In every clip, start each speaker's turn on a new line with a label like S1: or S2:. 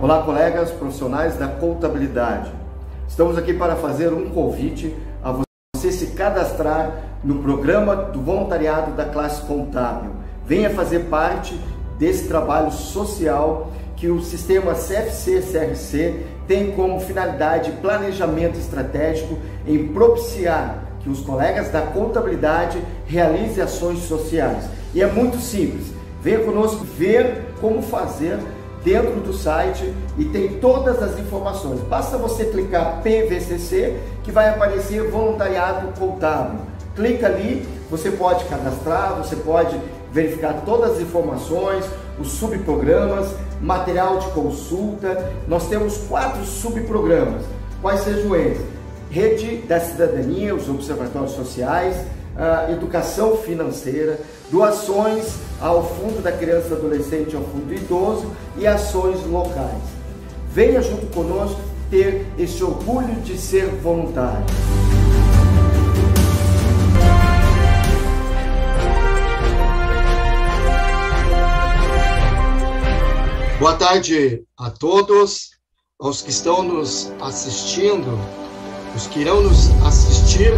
S1: Olá, colegas profissionais da contabilidade. Estamos aqui para fazer um convite a você se cadastrar no programa do voluntariado da classe contábil. Venha fazer parte desse trabalho social que o sistema CFC-CRC tem como finalidade planejamento estratégico em propiciar que os colegas da contabilidade realizem ações sociais. E é muito simples. Venha conosco ver como fazer dentro do site e tem todas as informações. Basta você clicar PVCC que vai aparecer voluntariado contábil. Clica ali, você pode cadastrar, você pode verificar todas as informações, os subprogramas, material de consulta. Nós temos 4 subprogramas. Quais sejam eles? Rede da Cidadania, os observatórios sociais, educação financeira, doações ao Fundo da Criança e Adolescente, ao Fundo Idoso e ações locais. Venha junto conosco ter esse orgulho de ser voluntário.
S2: Boa tarde a todos, aos que estão nos assistindo, os que irão nos assistir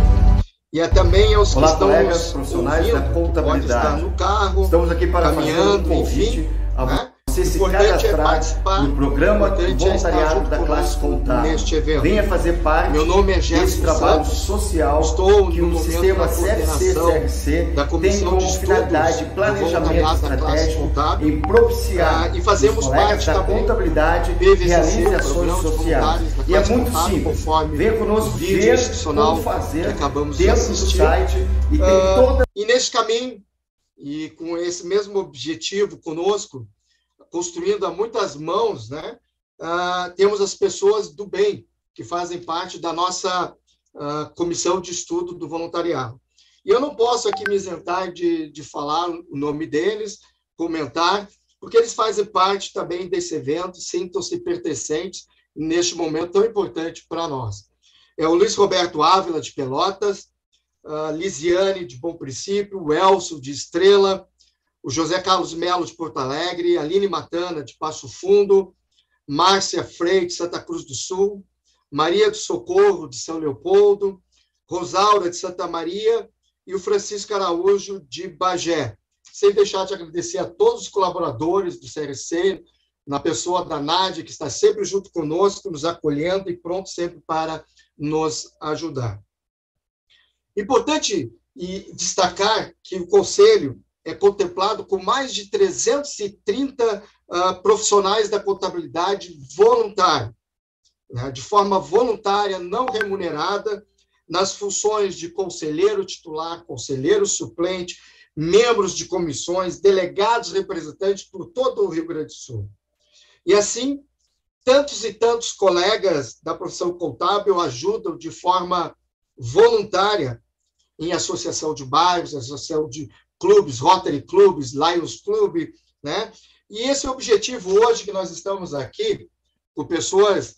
S2: e também aos que estão
S1: colegas profissionais da contabilidade.
S2: Pode estar no carro,
S1: estamos aqui para
S2: caminhando,
S1: fazer um convite
S2: enfim,
S1: a você se cadastrar no programa de voluntariado da classe contábil.
S2: Neste evento.
S1: Venha fazer parte
S2: Meu nome é
S1: desse trabalho social que o sistema CFC-CRC tem como finalidade planejamento estratégico em propiciar
S2: e fazemos
S1: os colegas
S2: parte
S1: da contabilidade realizem ações sociais. E é muito simples. Venha conosco ver como fazer dentro do site e tem toda...
S2: E nesse caminho, e com esse mesmo objetivo conosco, construindo a muitas mãos, né? Temos as pessoas do bem, que fazem parte da nossa comissão de estudo do voluntariado. E eu não posso aqui me isentar de falar o nome deles, comentar, porque eles fazem parte também desse evento, sintam-se pertencentes neste momento tão importante para nós. É o Luiz Roberto Ávila, de Pelotas, Lisiane, de Bom Princípio, o Elcio, de Estrela, o José Carlos Melo, de Porto Alegre, Aline Matana, de Passo Fundo, Márcia Freire, de Santa Cruz do Sul, Maria do Socorro, de São Leopoldo, Rosaura, de Santa Maria, e o Francisco Araújo, de Bagé. Sem deixar de agradecer a todos os colaboradores do CRC, na pessoa da Nádia, que está sempre junto conosco, nos acolhendo e pronto sempre para nos ajudar. Importante destacar que o Conselho é contemplado com mais de 330 profissionais da contabilidade voluntários, né, de forma voluntária, não remunerada, nas funções de conselheiro titular, conselheiro suplente, membros de comissões, delegados representantes por todo o Rio Grande do Sul. E assim, tantos e tantos colegas da profissão contábil ajudam de forma voluntária em associação de bairros, associação de clubes, Rotary Clubes, Lions Club, né? E esse é o objetivo hoje que nós estamos aqui, com pessoas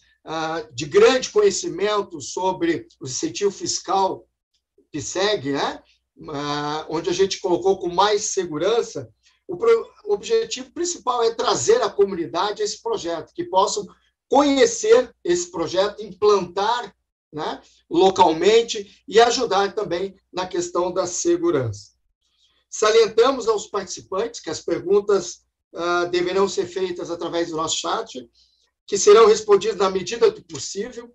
S2: de grande conhecimento sobre o incentivo fiscal que segue, né? Onde a gente colocou com mais segurança. O objetivo principal é trazer a comunidade a esse projeto, que possam conhecer esse projeto, implantar, né, localmente e ajudar também na questão da segurança. Salientamos aos participantes que as perguntas deverão ser feitas através do nosso chat, que serão respondidas na medida do possível.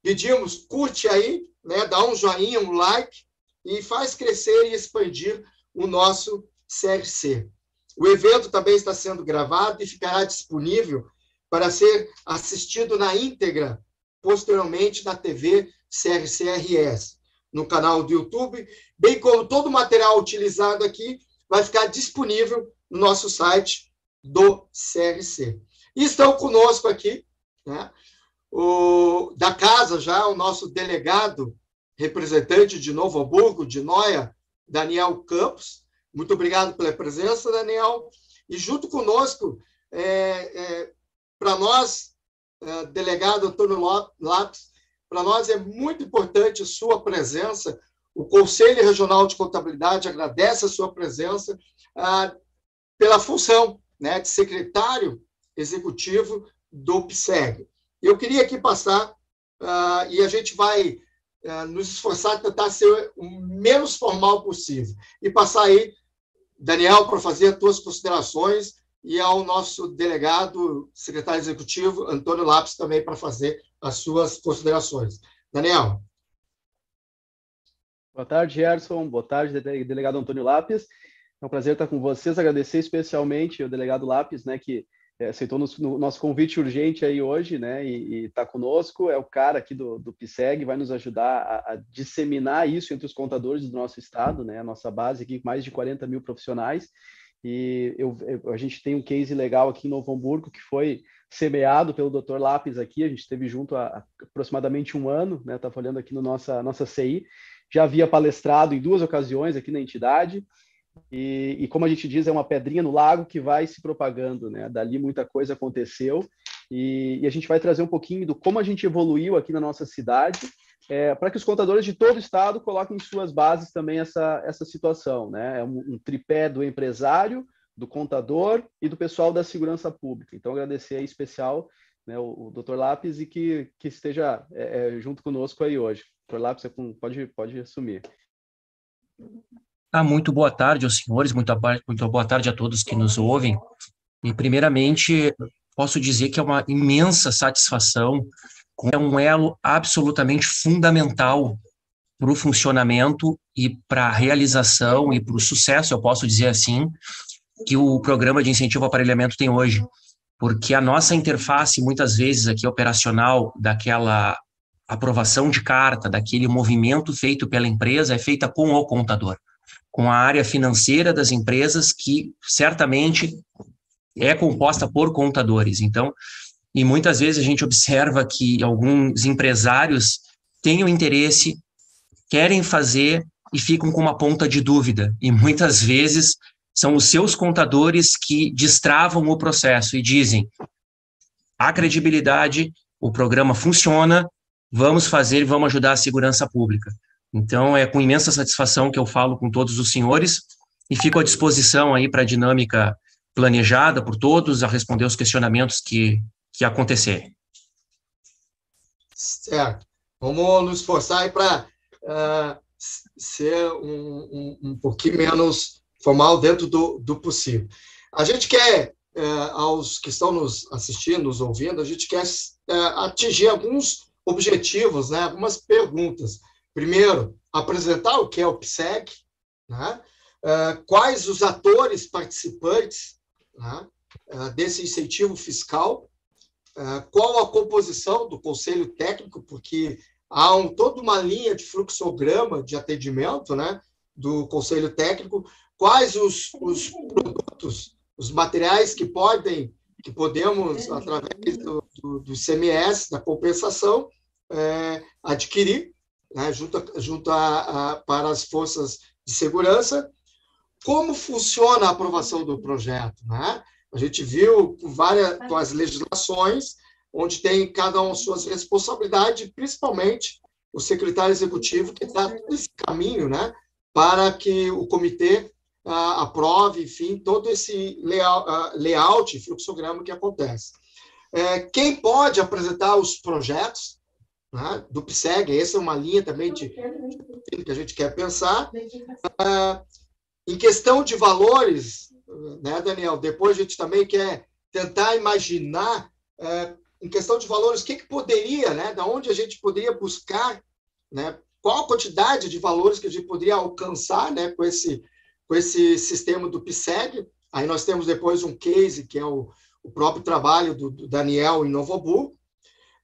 S2: Pedimos, curte aí, né, dá um joinha, um like, e faz crescer e expandir o nosso CRC. O evento também está sendo gravado e ficará disponível para ser assistido na íntegra, posteriormente na TV CRC-RS, no canal do YouTube, bem como todo o material utilizado aqui vai ficar disponível no nosso site do CRC. E estão conosco aqui, né, da casa já, o nosso delegado, representante de Novo Hamburgo, de Noia, Daniel Campos. Muito obrigado pela presença, Daniel. E junto conosco, para nós, delegado Antônio Lopes, para nós é muito importante a sua presença. O Conselho Regional de Contabilidade agradece a sua presença pela função, né, de secretário executivo do PSEG. Eu queria aqui passar, e a gente vai nos esforçar a tentar ser o menos formal possível, e passar aí, Daniel, para fazer as tuas considerações, e ao nosso delegado, secretário executivo, Antônio Lapes, também para fazer as suas considerações. Daniel.
S3: Boa tarde, Gerson. Boa tarde, delegado Antônio Lapes. É um prazer estar com vocês. Agradecer especialmente ao delegado Lapes, né, que aceitou no nosso convite urgente aí hoje, né, e está conosco. É o cara aqui do PSEG, vai nos ajudar a disseminar isso entre os contadores do nosso estado, né, a nossa base aqui, mais de 40 mil profissionais. E a gente tem um case legal aqui em Novo Hamburgo, que foi semeado pelo Dr. Lapes aqui. A gente esteve junto há aproximadamente um ano, né, estava olhando aqui no nossa CI. Já havia palestrado em 2 ocasiões aqui na entidade. E como a gente diz, é uma pedrinha no lago que vai se propagando, né? Dali muita coisa aconteceu e a gente vai trazer um pouquinho do como a gente evoluiu aqui na nossa cidade, para que os contadores de todo o estado coloquem em suas bases também essa situação, né? É um tripé do empresário, do contador e do pessoal da segurança pública. Então, agradecer aí especial, né, o Dr. Lapes e que esteja junto conosco aí hoje. Dr. Lapes, pode assumir.
S4: Muito boa tarde aos senhores, muito boa tarde a todos que nos ouvem. E, primeiramente, posso dizer que é uma imensa satisfação, é um elo absolutamente fundamental para o funcionamento e para a realização e para o sucesso, eu posso dizer assim, que o programa de incentivo ao aparelhamento tem hoje. Porque a nossa interface, muitas vezes, aqui operacional, daquela aprovação de carta, daquele movimento feito pela empresa, é feita com o contador, com a área financeira das empresas, que certamente é composta por contadores. Então, e muitas vezes a gente observa que alguns empresários têm o interesse, querem fazer e ficam com uma ponta de dúvida. E muitas vezes são os seus contadores que destravam o processo e dizem: há credibilidade, o programa funciona, vamos fazer e vamos ajudar a segurança pública. Então, é com imensa satisfação que eu falo com todos os senhores e fico à disposição aí para a dinâmica planejada por todos, a responder os questionamentos que acontecerem.
S2: Certo. Vamos nos esforçar aí para ser um pouquinho menos formal dentro do possível. A gente quer, aos que estão nos assistindo, nos ouvindo, a gente quer atingir alguns objetivos, né, algumas perguntas. Primeiro, apresentar o que é o PSEG, né? Quais os atores participantes, né, desse incentivo fiscal, qual a composição do conselho técnico, porque há toda uma linha de fluxograma de atendimento, né, do conselho técnico, quais os produtos, os materiais que podemos, através do ICMS, da compensação, adquirir, né, para as forças de segurança. Como funciona a aprovação do projeto, né? A gente viu com as legislações, onde tem cada uma suas responsabilidades, principalmente o secretário executivo, que está nesse caminho, né, para que o comitê aprove, enfim, todo esse layout, fluxograma que acontece. Quem pode apresentar os projetos, né, do PSEG? Essa é uma linha também que a gente quer pensar. Em questão de valores, né, Daniel, depois a gente também quer tentar imaginar, em questão de valores, o que poderia, né, da onde a gente poderia buscar, né, qual a quantidade de valores que a gente poderia alcançar, né, com esse sistema do PSEG. Aí nós temos depois um case, que é o próprio trabalho do Daniel em Novo Hamburgo.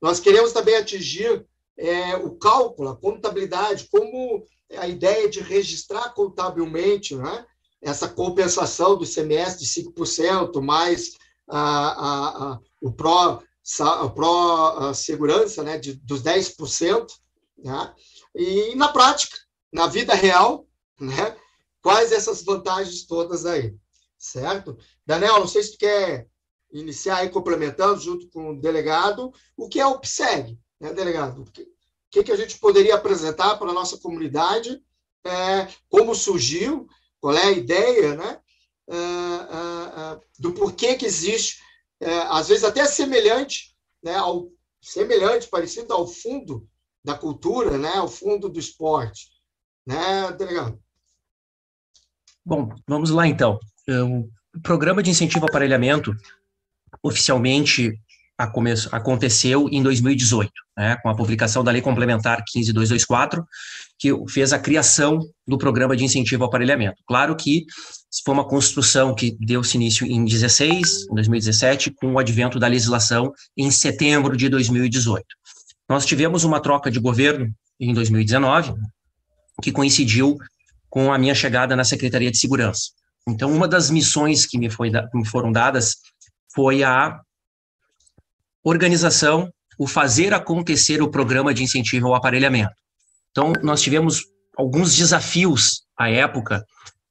S2: Nós queremos também atingir o cálculo, a contabilidade, como a ideia de registrar contabilmente, né, essa compensação do ICMS de 5%, mais o pró-segurança, né, dos 10%. Né, e, na prática, na vida real, né, quais essas vantagens todas aí, certo? Daniel, não sei se tu quer iniciar aí complementando, junto com o delegado, o que é o PSEG, né, delegado? O que a gente poderia apresentar para a nossa comunidade, como surgiu, qual é a ideia, né, do porquê que existe às vezes até semelhante, né, parecido ao fundo da cultura, né, ao fundo do esporte, né, delegado?
S4: Bom, vamos lá então. O programa de incentivo ao aparelhamento oficialmente aconteceu em 2018, né, com a publicação da Lei Complementar 15.224, que fez a criação do programa de incentivo ao aparelhamento. Claro que foi uma construção que deu-se início em 2017, com o advento da legislação em setembro de 2018. Nós tivemos uma troca de governo em 2019, que coincidiu com a minha chegada na Secretaria de Segurança. Então, uma das missões que me foram dadas foi a organização, o fazer acontecer o programa de incentivo ao aparelhamento. Então, nós tivemos alguns desafios à época,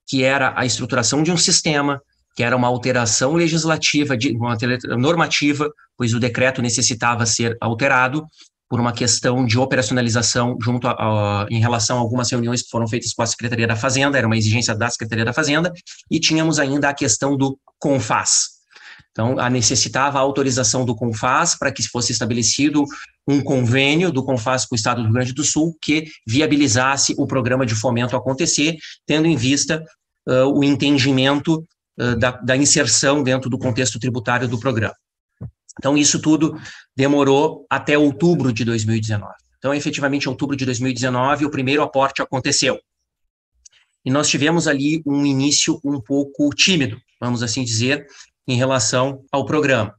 S4: que era a estruturação de um sistema, que era uma alteração legislativa, uma normativa, pois o decreto necessitava ser alterado por uma questão de operacionalização em relação a algumas reuniões que foram feitas com a Secretaria da Fazenda, era uma exigência da Secretaria da Fazenda, e tínhamos ainda a questão do CONFAS. Então, necessitava a autorização do CONFAS para que fosse estabelecido um convênio do CONFAS com o Estado do Rio Grande do Sul que viabilizasse o programa de fomento acontecer, tendo em vista o entendimento da inserção dentro do contexto tributário do programa. Então, isso tudo demorou até outubro de 2019. Então, efetivamente, em outubro de 2019, o primeiro aporte aconteceu. E nós tivemos ali um início um pouco tímido, vamos assim dizer, em relação ao programa.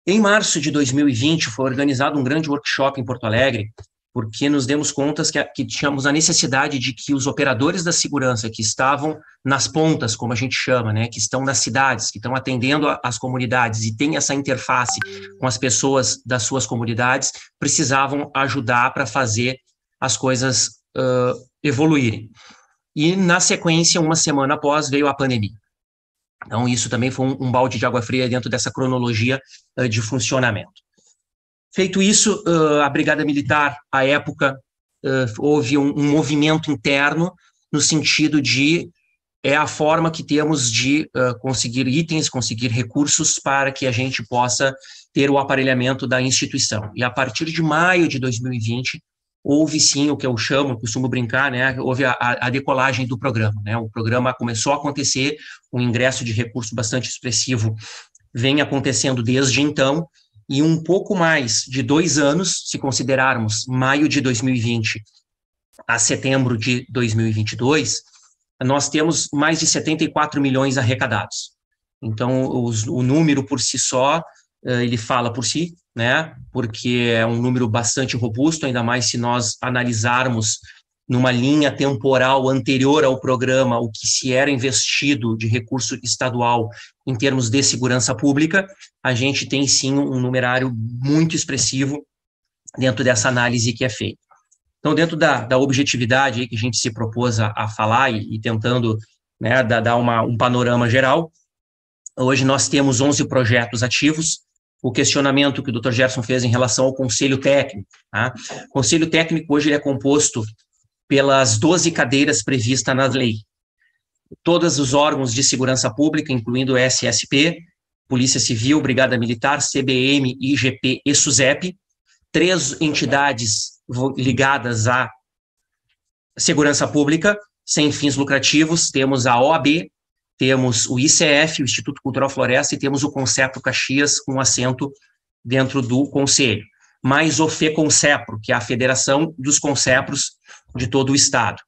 S4: Em março de 2020, foi organizado um grande workshop em Porto Alegre, porque nos demos conta que tínhamos a necessidade de que os operadores da segurança que estavam nas pontas, como a gente chama, né, que estão nas cidades, que estão atendendo as comunidades e têm essa interface com as pessoas das suas comunidades, precisavam ajudar para fazer as coisas evoluírem. E, na sequência, uma semana após, veio a pandemia. Então, isso também foi um balde de água fria dentro dessa cronologia de funcionamento. Feito isso, a Brigada Militar, à época, houve um movimento interno no sentido de a forma que temos de conseguir itens, conseguir recursos para que a gente possa ter o aparelhamento da instituição. E a partir de maio de 2020, houve sim o que eu costumo brincar, né? Houve a decolagem do programa, né? O programa começou a acontecer, um ingresso de recurso bastante expressivo vem acontecendo desde então, e um pouco mais de 2 anos, se considerarmos maio de 2020 a setembro de 2022, nós temos mais de 74 milhões arrecadados. Então, o número por si só, ele fala por si, né? Porque é um número bastante robusto, ainda mais se nós analisarmos numa linha temporal anterior ao programa o que se era investido de recurso estadual em termos de segurança pública, a gente tem sim um numerário muito expressivo dentro dessa análise que é feita. Então, dentro da objetividade aí que a gente se propôs a falar e tentando, né, dar um panorama geral, hoje nós temos 11 projetos ativos. O questionamento que o Dr. Gerson fez em relação ao Conselho Técnico. Tá? O Conselho Técnico hoje ele é composto pelas 12 cadeiras previstas na lei. Todos os órgãos de segurança pública, incluindo o SSP, Polícia Civil, Brigada Militar, CBM, IGP e SUSEP, 3 entidades ligadas à segurança pública, sem fins lucrativos, temos a OAB, temos o ICF, o Instituto Cultural Floresta, e temos o Concepro Caxias, com assento dentro do Conselho, mais o FECONCEPRO, que é a Federação dos Concepros de todo o Estado.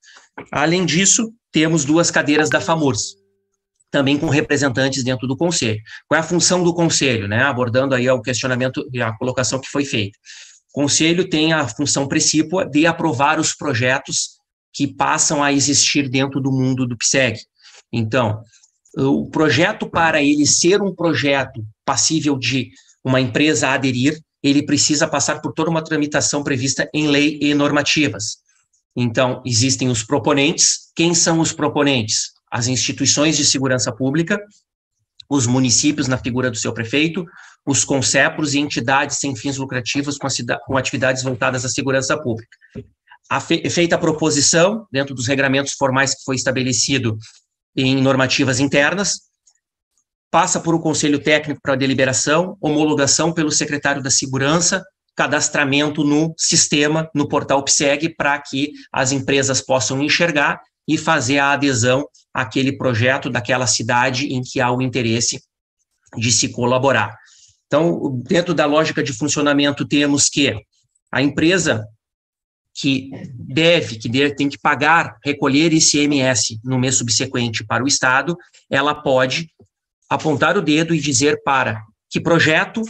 S4: Além disso, temos 2 cadeiras da FAMURS, também com representantes dentro do Conselho. Qual é a função do Conselho, né? Abordando aí o questionamento e a colocação que foi feita. O Conselho tem a função precípua de aprovar os projetos que passam a existir dentro do mundo do PSEG. Então, o projeto, para ele ser um projeto passível de uma empresa aderir, ele precisa passar por toda uma tramitação prevista em lei e normativas. Então, existem os proponentes. Quem são os proponentes? As instituições de segurança pública, os municípios na figura do seu prefeito, os CONCEPROS e entidades sem fins lucrativos com atividades voltadas à segurança pública. Feita a proposição, dentro dos regramentos formais que foi estabelecido em normativas internas, passa por o Conselho Técnico para deliberação, homologação pelo secretário da Segurança, cadastramento no sistema, no portal PSEG, para que as empresas possam enxergar e fazer a adesão àquele projeto daquela cidade em que há o interesse de se colaborar. Então, dentro da lógica de funcionamento, temos que a empresa que tem que pagar, recolher ICMS no mês subsequente para o Estado, ela pode apontar o dedo e dizer para que projeto,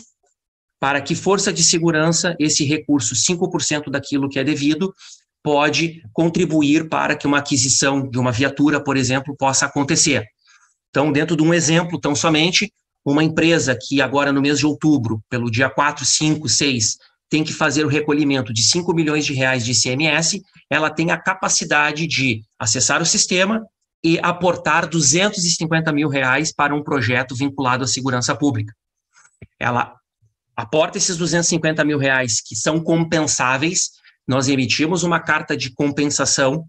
S4: para que força de segurança, esse recurso, 5% daquilo que é devido, pode contribuir para que uma aquisição de uma viatura, por exemplo, possa acontecer. Então, dentro de um exemplo, tão somente, uma empresa que agora no mês de outubro, pelo dia 4, 5, 6, tem que fazer o recolhimento de 5 milhões de reais de ICMS, ela tem a capacidade de acessar o sistema e aportar 250 mil reais para um projeto vinculado à segurança pública. Ela aporta esses 250 mil reais que são compensáveis, nós emitimos uma carta de compensação,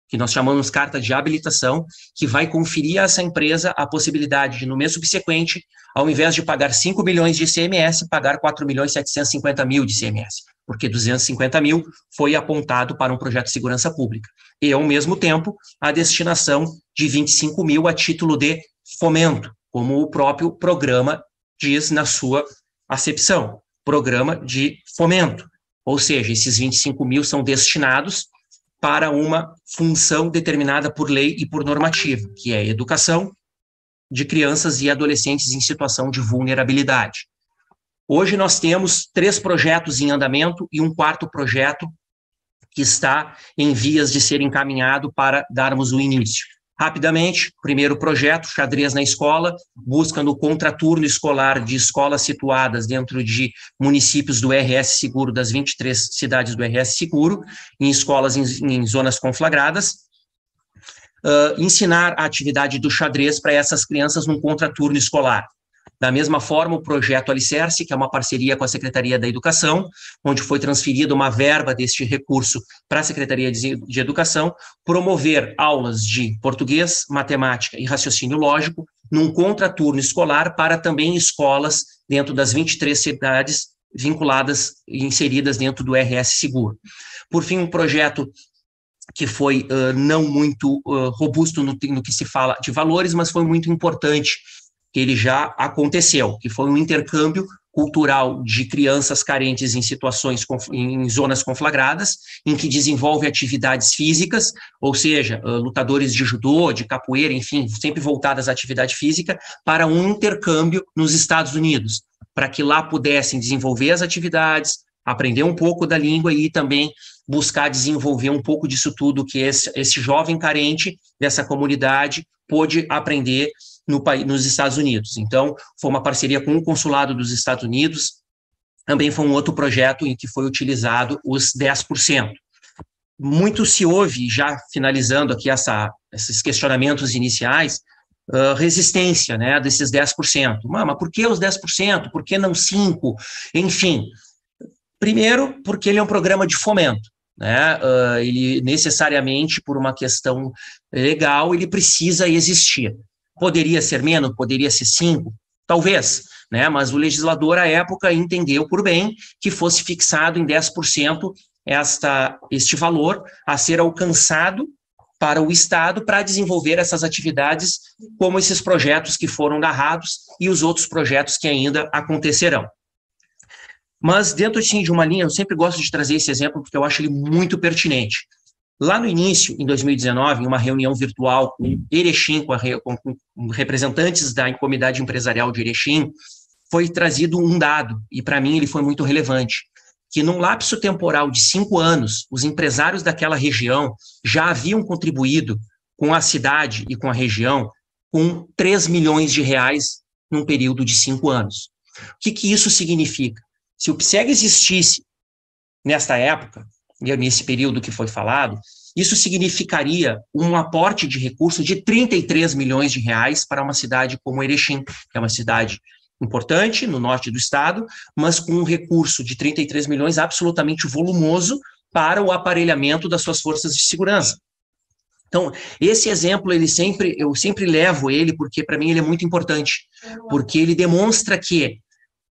S4: que nós chamamos carta de habilitação, que vai conferir a essa empresa a possibilidade de, no mês subsequente, ao invés de pagar 5 milhões de ICMS, pagar 4 milhões 750 mil de ICMS, porque 250 mil foi apontado para um projeto de segurança pública. E, ao mesmo tempo, a destinação de 25 mil a título de fomento, como o próprio programa diz na sua acepção, programa de fomento. Ou seja, esses 25 mil são destinados para uma função determinada por lei e por normativa, que é a educação de crianças e adolescentes em situação de vulnerabilidade. Hoje nós temos 3 projetos em andamento e um 4º projeto que está em vias de ser encaminhado para darmos o início. Rapidamente, primeiro projeto, Xadrez na Escola, busca no contraturno escolar de escolas situadas dentro de municípios do RS Seguro, das 23 cidades do RS Seguro, em escolas em zonas conflagradas, ensinar a atividade do xadrez para essas crianças num contraturno escolar. Da mesma forma, o projeto Alicerce, que é uma parceria com a Secretaria da Educação, onde foi transferida uma verba deste recurso para a Secretaria de Educação, promover aulas de português, matemática e raciocínio lógico num contraturno escolar para também escolas dentro das 23 cidades vinculadas e inseridas dentro do RS Seguro. Por fim, um projeto que foi não muito robusto no que se fala de valores, mas foi muito importante, que ele já aconteceu, que foi um intercâmbio cultural de crianças carentes em situações, em zonas conflagradas, em que desenvolve atividades físicas, ou seja, lutadores de judô, de capoeira, enfim, sempre voltadas à atividade física, para um intercâmbio nos Estados Unidos, para que lá pudessem desenvolver as atividades, aprender um pouco da língua e também buscar desenvolver um pouco disso tudo que esse jovem carente dessa comunidade pôde aprender nos Estados Unidos. Então, foi uma parceria com o Consulado dos Estados Unidos, também foi um outro projeto em que foi utilizado os 10%. Muito se ouve, já finalizando aqui esses questionamentos iniciais, resistência, né, desses 10%. Mas por que os 10%? Por que não 5%? Enfim, primeiro, porque ele é um programa de fomento, né? Ele necessariamente, por uma questão legal, ele precisa existir. Poderia ser menos, poderia ser 5%, talvez, né? Mas o legislador, à época, entendeu por bem que fosse fixado em 10% este valor a ser alcançado para o Estado para desenvolver essas atividades, como esses projetos que foram narrados e os outros projetos que ainda acontecerão. Mas dentro assim, de uma linha, eu sempre gosto de trazer esse exemplo porque eu acho ele muito pertinente. Lá no início, em 2019, em uma reunião virtual com Erechim, com representantes da comunidade empresarial de Erechim, foi trazido um dado, e para mim ele foi muito relevante, que num lapso temporal de 5 anos, os empresários daquela região já haviam contribuído com a cidade e com a região com 3 milhões de reais num período de 5 anos. O que isso significa? Se o PSEG existisse nesta época, nesse período que foi falado, isso significaria um aporte de recurso de 33 milhões de reais para uma cidade como Erechim, que é uma cidade importante no norte do estado, mas com um recurso de 33 milhões absolutamente volumoso para o aparelhamento das suas forças de segurança. Então, esse exemplo, eu sempre levo ele, porque para mim ele é muito importante, porque ele demonstra que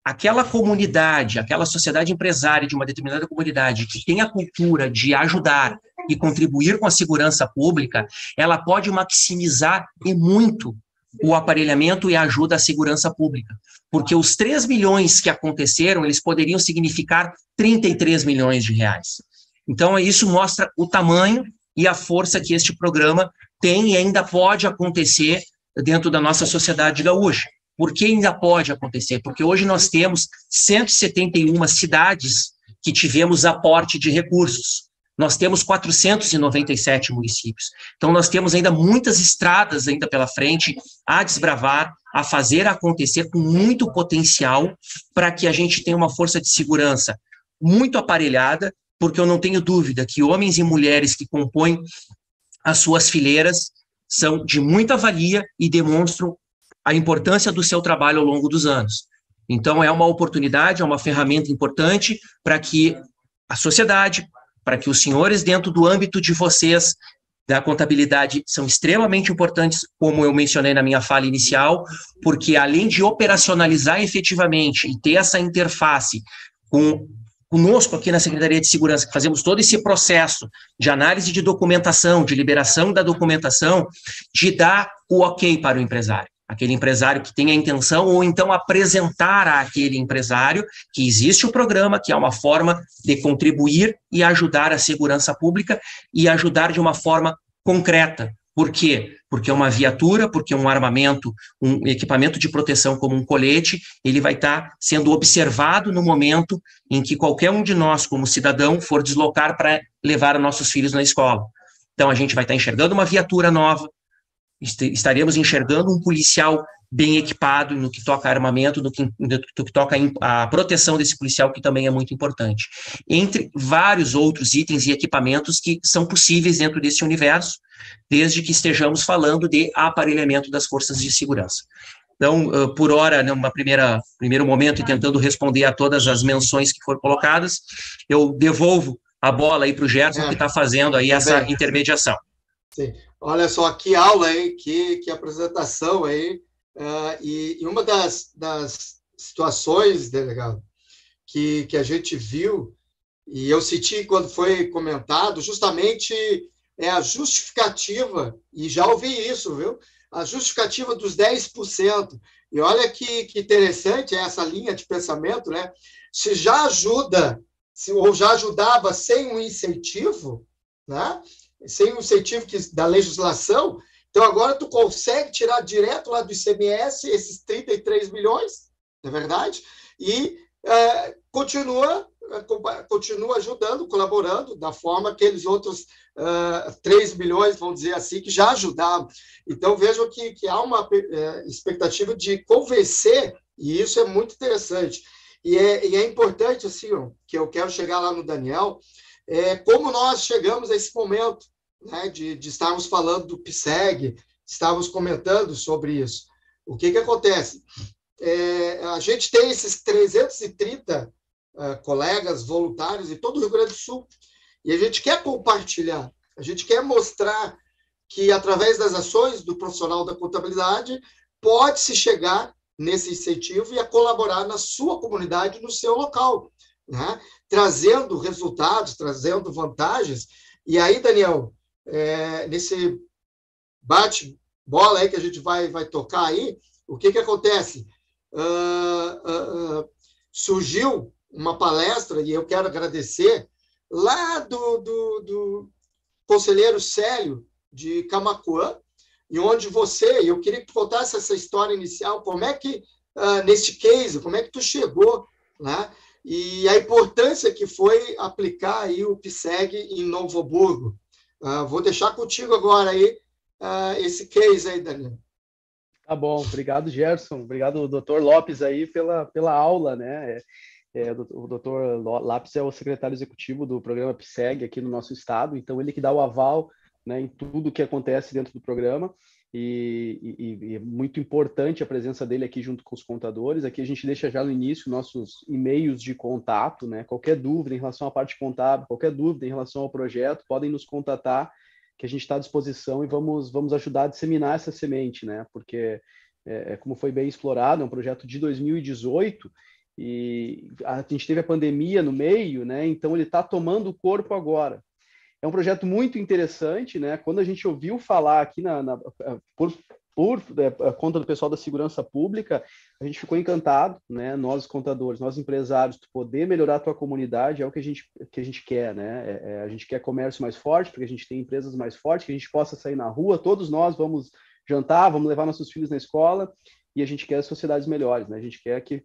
S4: aquela comunidade, aquela sociedade empresária de uma determinada comunidade que tem a cultura de ajudar e contribuir com a segurança pública, ela pode maximizar e muito o aparelhamento e a ajuda à segurança pública. Porque os 3 milhões que aconteceram, eles poderiam significar 33 milhões de reais. Então, isso mostra o tamanho e a força que este programa tem e ainda pode acontecer dentro da nossa sociedade gaúcha. Por que ainda pode acontecer? Porque hoje nós temos 171 cidades que tivemos aporte de recursos. Nós temos 497 municípios. Então, nós temos ainda muitas estradas ainda pela frente a desbravar, a fazer acontecer com muito potencial para que a gente tenha uma força de segurança muito aparelhada, porque eu não tenho dúvida que homens e mulheres que compõem as suas fileiras são de muita valia e demonstram a importância do seu trabalho ao longo dos anos. Então, é uma oportunidade, é uma ferramenta importante para que a sociedade, para que os senhores, dentro do âmbito de vocês, da contabilidade, são extremamente importantes, como eu mencionei na minha fala inicial, porque além de operacionalizar efetivamente e ter essa interface conosco aqui na Secretaria de Segurança, que fazemos todo esse processo de análise de documentação, de liberação da documentação, de dar o ok para o empresário. Aquele empresário que tem a intenção, ou então apresentar àquele empresário que existe o programa, que é uma forma de contribuir e ajudar a segurança pública e ajudar de uma forma concreta. Por quê? Porque uma viatura, porque um armamento, um equipamento de proteção como um colete, ele vai estar sendo observado no momento em que qualquer um de nós, como cidadão, for deslocar para levar os nossos filhos na escola. Então, a gente vai estar enxergando uma viatura nova, estaremos enxergando um policial bem equipado no que toca a armamento, no que toca a proteção desse policial, que também é muito importante. Entre vários outros itens e equipamentos que são possíveis dentro desse universo, desde que estejamos falando de aparelhamento das forças de segurança. Então, por hora, num primeiro momento, e tentando responder a todas as menções que foram colocadas, eu devolvo a bola aí para o Gerson, que está fazendo aí essa intermediação.
S2: Sim. Olha só, que aula, hein? Que apresentação aí. E uma das situações, delegado, que a gente viu, e eu senti quando foi comentado, justamente é a justificativa, e já ouvi isso, viu? A justificativa dos 10%. E olha que interessante essa linha de pensamento, né? Se já ajuda, ou já ajudava sem um incentivo, né? Sem o incentivo da legislação, então agora tu consegue tirar direto lá do ICMS esses 33 milhões, não é verdade? E continua ajudando, colaborando da forma aqueles outros 3 milhões, vamos dizer assim, que já ajudavam. Então vejam que há uma expectativa de convencer, e isso é muito interessante. E é importante, assim, que eu quero chegar lá no Daniel, como nós chegamos a esse momento, né, de estarmos falando do PSEG, estávamos comentando sobre isso. O que acontece? A gente tem esses 330 colegas voluntários em todo o Rio Grande do Sul, e a gente quer compartilhar, a gente quer mostrar que, através das ações do profissional da contabilidade, pode-se chegar nesse incentivo e a colaborar na sua comunidade, no seu local, né? Trazendo resultados, trazendo vantagens. E aí, Daniel, nesse bate-bola aí que a gente vai tocar aí, o que acontece? Surgiu uma palestra, e eu quero agradecer, lá do conselheiro Célio, de Camaquã, e onde eu queria que tu contasse essa história inicial, como é que, nesse case, como é que tu chegou, né? E a importância que foi aplicar aí o PSEG em Novo Hamburgo. Vou deixar contigo agora aí esse case aí, Daniel.
S3: Tá bom, obrigado, Gerson. Obrigado, doutor Lopes, aí pela aula, né? O doutor Lopes é o secretário executivo do programa PSEG aqui no nosso estado, então ele que dá o aval, né, em tudo que acontece dentro do programa. E é muito importante a presença dele aqui junto com os contadores. Aqui a gente deixa já no início nossos e-mails de contato, né? Qualquer dúvida em relação à parte contábil, qualquer dúvida em relação ao projeto, podem nos contatar que a gente está à disposição e vamos ajudar a disseminar essa semente, né? Porque, como foi bem explorado, é um projeto de 2018 e a gente teve a pandemia no meio, né? Então ele está tomando corpo agora. É um projeto muito interessante, né? Quando a gente ouviu falar aqui por conta do pessoal da segurança pública, a gente ficou encantado, né? Nós contadores, nós empresários, poder melhorar a tua comunidade é o que a gente quer, né? A gente quer comércio mais forte, porque a gente tem empresas mais fortes, que a gente possa sair na rua, todos nós vamos jantar, vamos levar nossos filhos na escola, e a gente quer sociedades melhores, né? A gente quer que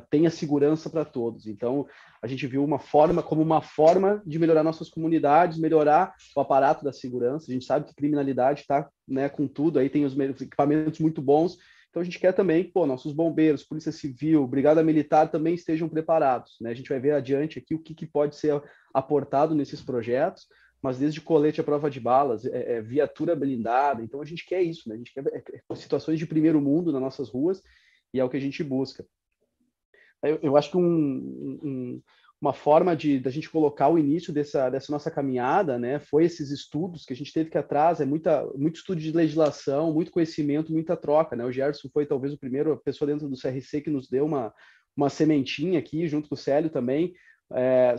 S3: tenha segurança para todos. Então, a gente viu como uma forma de melhorar nossas comunidades, melhorar o aparato da segurança. A gente sabe que criminalidade está, né, com tudo, aí tem os equipamentos muito bons. Então, a gente quer também que nossos bombeiros, Polícia Civil, Brigada Militar também estejam preparados, né? A gente vai ver adiante aqui o que pode ser aportado nesses projetos, mas desde colete à prova de balas, viatura blindada. Então, a gente quer isso, né? A gente quer situações de primeiro mundo nas nossas ruas, e é o que a gente busca. Eu acho que uma forma da gente colocar o início dessa nossa caminhada, né, foi esses estudos que a gente teve que atrás, muito estudo de legislação, muito conhecimento, muita troca, né? O Gerson foi talvez a pessoa dentro do CRC que nos deu uma sementinha aqui, junto com o Célio também,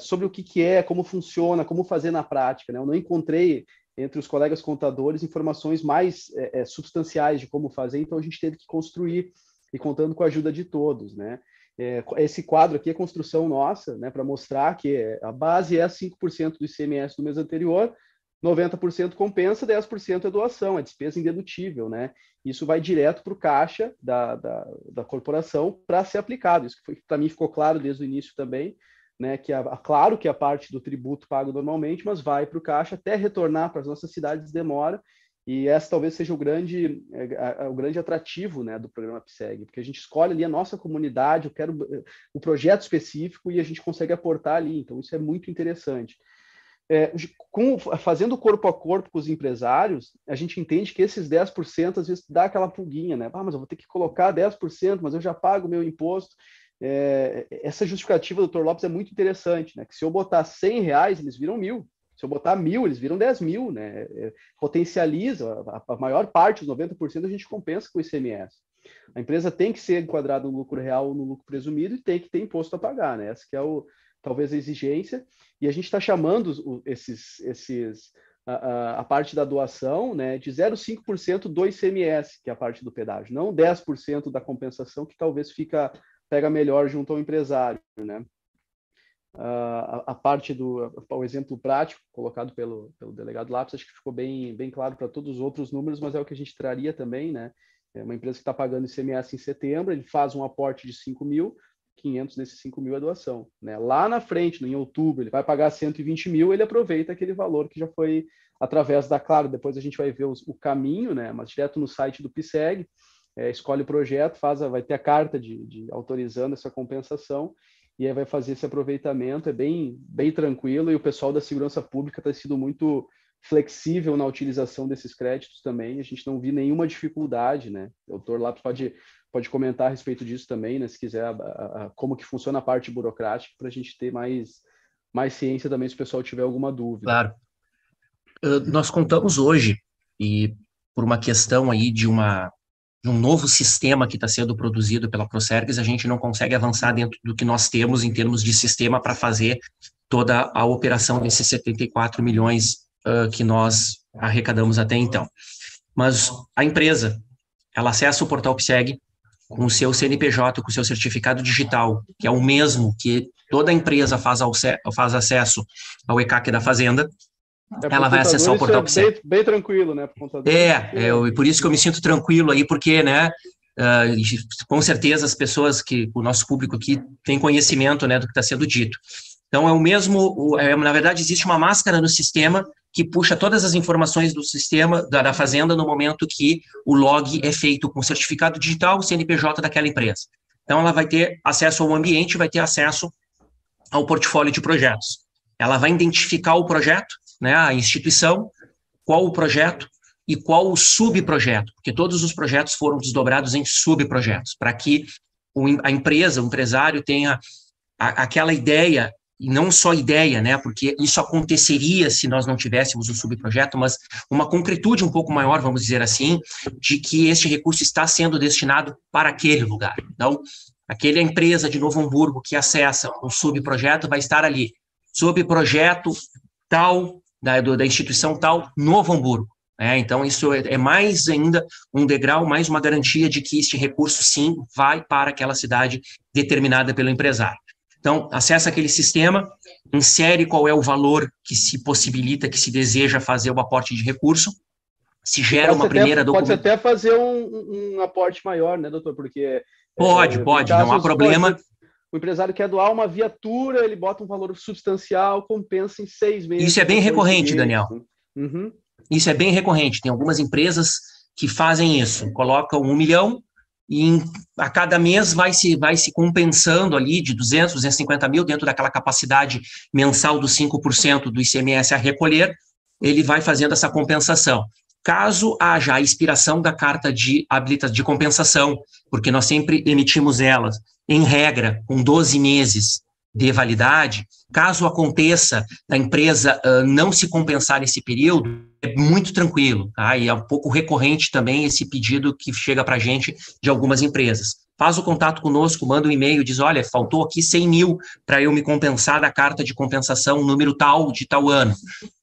S3: sobre o que é, como funciona, como fazer na prática, né? Eu não encontrei entre os colegas contadores informações mais substanciais de como fazer, então a gente teve que construir, e contando com a ajuda de todos, né? Esse quadro aqui é construção nossa, né, para mostrar que a base é 5% do ICMS do mês anterior, 90% compensa, 10% é doação, é despesa indedutível, né? Isso vai direto para o caixa da corporação para ser aplicado. Isso para mim ficou claro desde o início também, né, claro que a parte do tributo pago normalmente, mas vai para o caixa até retornar para as nossas cidades demora, e essa talvez seja o grande atrativo, né, do programa PSEG, porque a gente escolhe ali a nossa comunidade, eu quero o projeto específico e a gente consegue aportar ali, então isso é muito interessante. Fazendo corpo a corpo com os empresários, a gente entende que esses 10% às vezes dá aquela pulguinha, né? Mas eu vou ter que colocar 10%, mas eu já pago o meu imposto. Essa justificativa do Dr. Lopes é muito interessante, né? Que se eu botar R$100, eles viram 1.000. Se eu botar 1.000, eles viram 10.000, né? Potencializa, a maior parte, os 90%, a gente compensa com o ICMS. A empresa tem que ser enquadrada no lucro real ou no lucro presumido e tem que ter imposto a pagar, né? Essa que é talvez a exigência, e a gente está chamando a parte da doação, né, de 0,5% do ICMS, que é a parte do pedágio, não 10% da compensação, que talvez pega melhor junto ao empresário, né? A parte o exemplo prático colocado pelo delegado Lápis, acho que ficou bem claro para todos os outros números, mas é o que a gente traria também, né? É uma empresa que está pagando ICMS em setembro, ele faz um aporte de 5.000, 500 desses 5.000 é doação, né? Lá na frente, em outubro, ele vai pagar 120.000, ele aproveita aquele valor que já foi através claro, depois a gente vai ver o caminho, né? Mas direto no site do PSEG, escolhe o projeto, vai ter a carta de autorizando essa compensação, e aí vai fazer esse aproveitamento, é bem tranquilo, e o pessoal da segurança pública tem sido muito flexível na utilização desses créditos também, a gente não viu nenhuma dificuldade, né? O doutor Lápis pode comentar a respeito disso também, né? Se quiser, como que funciona a parte burocrática, para a gente ter mais ciência também, se o pessoal tiver alguma dúvida.
S4: Claro. Nós contamos hoje, e por uma questão aí de um novo sistema que está sendo produzido pela Procergs, a gente não consegue avançar dentro do que nós temos em termos de sistema para fazer toda a operação desses 74 milhões que nós arrecadamos até então. Mas a empresa, ela acessa o portal PSEG com o seu CNPJ, com o seu certificado digital, que é o mesmo que toda empresa faz acesso ao ECAC da Fazenda. Ela vai acessar o portal PSEG.
S3: Bem tranquilo, né?
S4: Por isso que eu me sinto tranquilo aí, porque, né, com certeza as pessoas o nosso público aqui tem conhecimento, né, do que está sendo dito. Então, é o mesmo, na verdade, existe uma máscara no sistema que puxa todas as informações do sistema da Fazenda no momento que o log é feito com certificado digital, o CNPJ daquela empresa. Então, ela vai ter acesso ao ambiente, vai ter acesso ao portfólio de projetos. Ela vai identificar o projeto, né, a instituição, qual o projeto e qual o subprojeto, porque todos os projetos foram desdobrados em subprojetos, para que a empresa, o empresário tenha aquela ideia e não só ideia, né, porque isso aconteceria se nós não tivéssemos o subprojeto, mas uma concretude um pouco maior, vamos dizer assim, de que este recurso está sendo destinado para aquele lugar. Então, aquela empresa de Novo Hamburgo que acessa o subprojeto vai estar ali, subprojeto tal, da instituição tal, Novo Hamburgo. Então, isso é mais ainda um degrau, mais uma garantia de que este recurso, sim, vai para aquela cidade determinada pelo empresário. Então, acessa aquele sistema, insere qual é o valor que se possibilita, que se deseja fazer o aporte de recurso, se gera uma primeira documentação.
S3: Pode até fazer um aporte maior, né, doutor? Porque...
S4: Pode, não há problema.
S3: O empresário quer doar uma viatura, ele bota um valor substancial, compensa em 6 meses.
S4: Isso é bem recorrente, Daniel.
S3: Uhum.
S4: Isso é bem recorrente. Tem algumas empresas que fazem isso, colocam 1 milhão e a cada mês vai se compensando ali de 200, 250 mil dentro daquela capacidade mensal dos 5% do ICMS a recolher, ele vai fazendo essa compensação. Caso haja a expiração da carta de compensação, porque nós sempre emitimos elas, em regra, com 12 meses de validade, caso aconteça da empresa não se compensar nesse período, é muito tranquilo, tá? E é um pouco recorrente também esse pedido que chega para a gente de algumas empresas. Faz o contato conosco, manda um e-mail, diz, olha, faltou aqui 100 mil para eu me compensar da carta de compensação número tal de tal ano.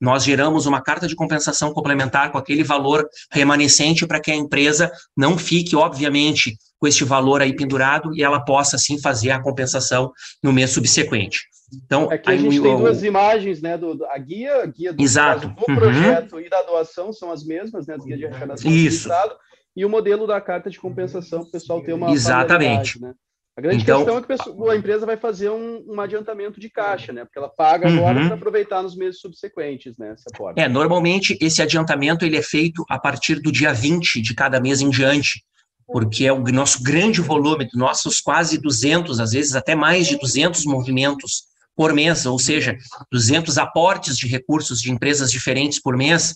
S4: Nós geramos uma carta de compensação complementar com aquele valor remanescente para que a empresa não fique, obviamente, com este valor aí pendurado e ela possa, sim, fazer a compensação no mês subsequente. Então,
S3: aqui a gente tem duas imagens, né, a guia do,
S4: exato.
S3: Do projeto e da doação são as mesmas, né, as guias de arrecadação do Estado, e o modelo da carta de compensação, para o pessoal ter uma
S4: exatamente,
S3: né? A grande questão é que a empresa vai fazer um adiantamento de caixa, né, porque ela paga agora para aproveitar nos meses subsequentes, né, essa forma.
S4: Normalmente esse adiantamento ele é feito a partir do dia 20 de cada mês em diante, porque é o nosso grande volume, dos nossos quase 200, às vezes até mais de 200 movimentos por mês, ou seja, 200 aportes de recursos de empresas diferentes por mês,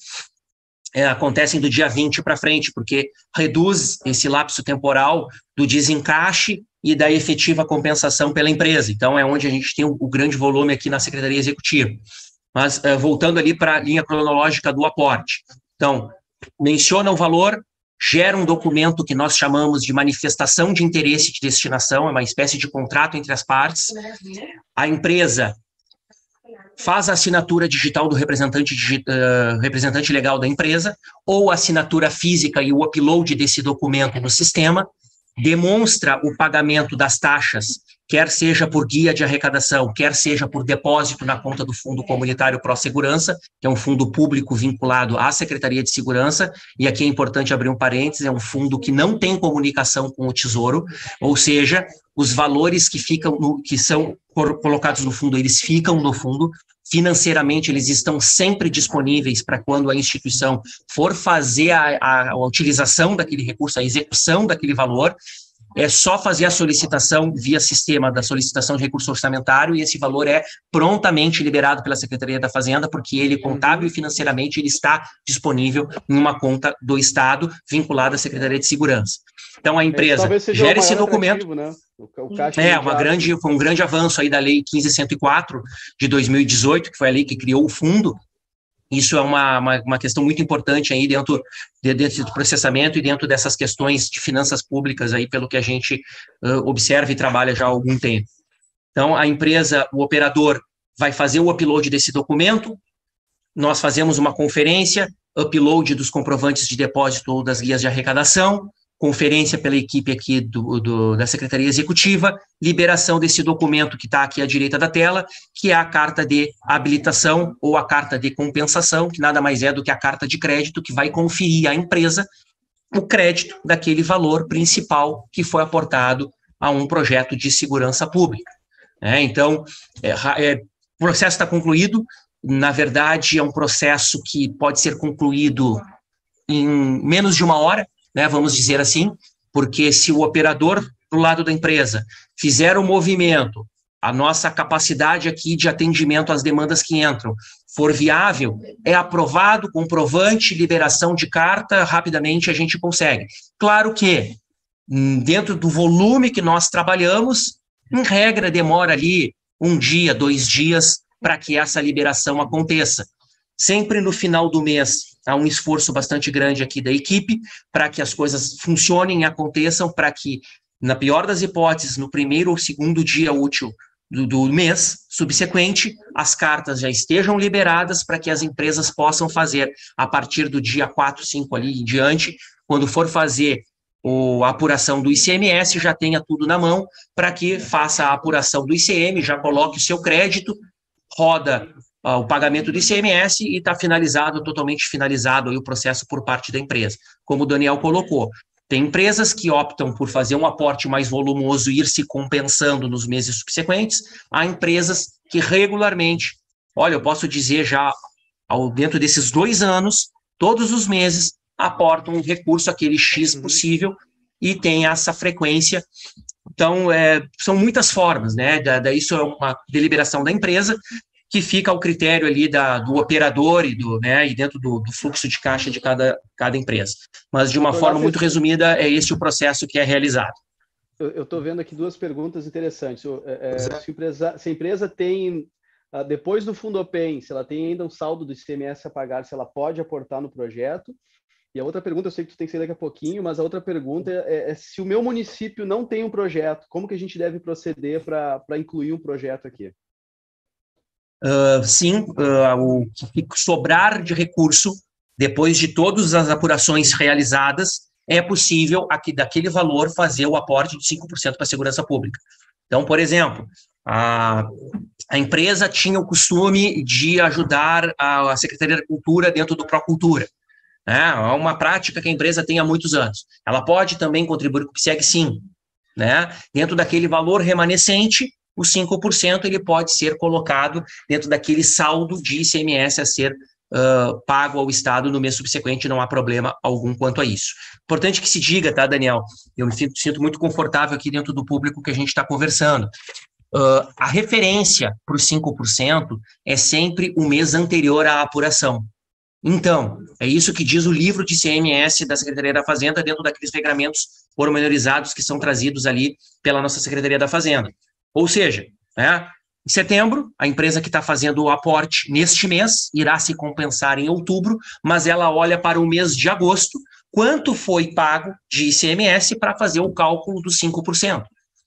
S4: acontecem do dia 20 para frente, porque reduz esse lapso temporal do desencaixe e da efetiva compensação pela empresa. Então, é onde a gente tem o grande volume aqui na Secretaria Executiva. Mas, voltando ali para a linha cronológica do aporte. Então, menciona o valor, gera um documento que nós chamamos de manifestação de interesse de destinação, é uma espécie de contrato entre as partes. A empresa faz a assinatura digital do representante legal da empresa, ou a assinatura física e o upload desse documento no sistema, demonstra o pagamento das taxas, quer seja por guia de arrecadação, quer seja por depósito na conta do Fundo Comunitário Pró-Segurança, que é um fundo público vinculado à Secretaria de Segurança, e aqui é importante abrir um parênteses, é um fundo que não tem comunicação com o Tesouro, ou seja, os valores que são colocados no fundo, eles ficam no fundo, financeiramente eles estão sempre disponíveis para quando a instituição for fazer a utilização daquele recurso, a execução daquele valor, é só fazer a solicitação via sistema da solicitação de recurso orçamentário e esse valor é prontamente liberado pela Secretaria da Fazenda, porque ele, contábil e financeiramente, ele está disponível em uma conta do Estado vinculada à Secretaria de Segurança. Então, a empresa gera esse documento. Né? Foi um grande avanço aí da Lei 15.104 de 2018, que foi a lei que criou o fundo. Isso é uma questão muito importante aí dentro do processamento e dentro dessas questões de finanças públicas aí, pelo que a gente observa e trabalha já há algum tempo. Então, a empresa, o operador, vai fazer o upload desse documento, nós fazemos uma conferência, upload dos comprovantes de depósito ou das guias de arrecadação, conferência pela equipe aqui da Secretaria Executiva, liberação desse documento que está aqui à direita da tela, que é a carta de habilitação ou a carta de compensação, que nada mais é do que a carta de crédito que vai conferir à empresa o crédito daquele valor principal que foi aportado a um projeto de segurança pública. Então, o processo está concluído, na verdade é um processo que pode ser concluído em menos de 1 hora, né, vamos dizer assim, porque se o operador do lado da empresa fizer o movimento, a nossa capacidade aqui de atendimento às demandas que entram for viável, é aprovado, comprovante, liberação de carta, rapidamente a gente consegue. Claro que, dentro do volume que nós trabalhamos, em regra demora ali 1 dia, 2 dias, para que essa liberação aconteça. Sempre no final do mês, há um esforço bastante grande aqui da equipe para que as coisas funcionem e aconteçam, para que, na pior das hipóteses, no primeiro ou segundo dia útil do mês subsequente, as cartas já estejam liberadas para que as empresas possam fazer, a partir do dia 4, 5 ali em diante, quando for fazer a apuração do ICMS, já tenha tudo na mão, para que faça a apuração do ICM, já coloque o seu crédito, roda o pagamento do ICMS e está finalizado, totalmente finalizado aí o processo por parte da empresa. Como o Daniel colocou, tem empresas que optam por fazer um aporte mais volumoso e ir se compensando nos meses subsequentes, há empresas que regularmente, olha, eu posso dizer já, dentro desses 2 anos, todos os meses, aportam um recurso, aquele X possível, e tem essa frequência. Então, são muitas formas, né? Daí isso é uma deliberação da empresa, que fica ao critério ali do operador e dentro do fluxo de caixa de cada empresa. Mas, de uma forma muito resumida, é esse o processo que é realizado.
S3: Eu estou vendo aqui 2 perguntas interessantes. Se a empresa tem, depois do Fundopem, se ela tem ainda um saldo do ICMS a pagar, se ela pode aportar no projeto. E a outra pergunta, eu sei que tu tem que sair daqui a pouquinho, mas a outra pergunta é se o meu município não tem um projeto, como que a gente deve proceder para incluir um projeto aqui?
S4: Sim, o que sobrar de recurso, depois de todas as apurações realizadas, é possível, daquele valor, fazer o aporte de 5% para a segurança pública. Então, por exemplo, a empresa tinha o costume de ajudar a Secretaria da Cultura dentro do Procultura. É uma prática que a empresa tem há muitos anos. Ela pode também contribuir com o PSEG, sim. Né? Dentro daquele valor remanescente, o 5% ele pode ser colocado dentro daquele saldo de ICMS a ser pago ao Estado no mês subsequente, não há problema algum quanto a isso. Importante que se diga, tá, Daniel? Eu me sinto muito confortável aqui dentro do público que a gente está conversando. A referência para os 5% é sempre o mês anterior à apuração. Então, é isso que diz o livro de ICMS da Secretaria da Fazenda dentro daqueles regramentos pormenorizados que são trazidos ali pela nossa Secretaria da Fazenda. Ou seja, né, em setembro, a empresa que está fazendo o aporte neste mês irá se compensar em outubro, mas ela olha para o mês de agosto, quanto foi pago de ICMS para fazer o cálculo dos 5%.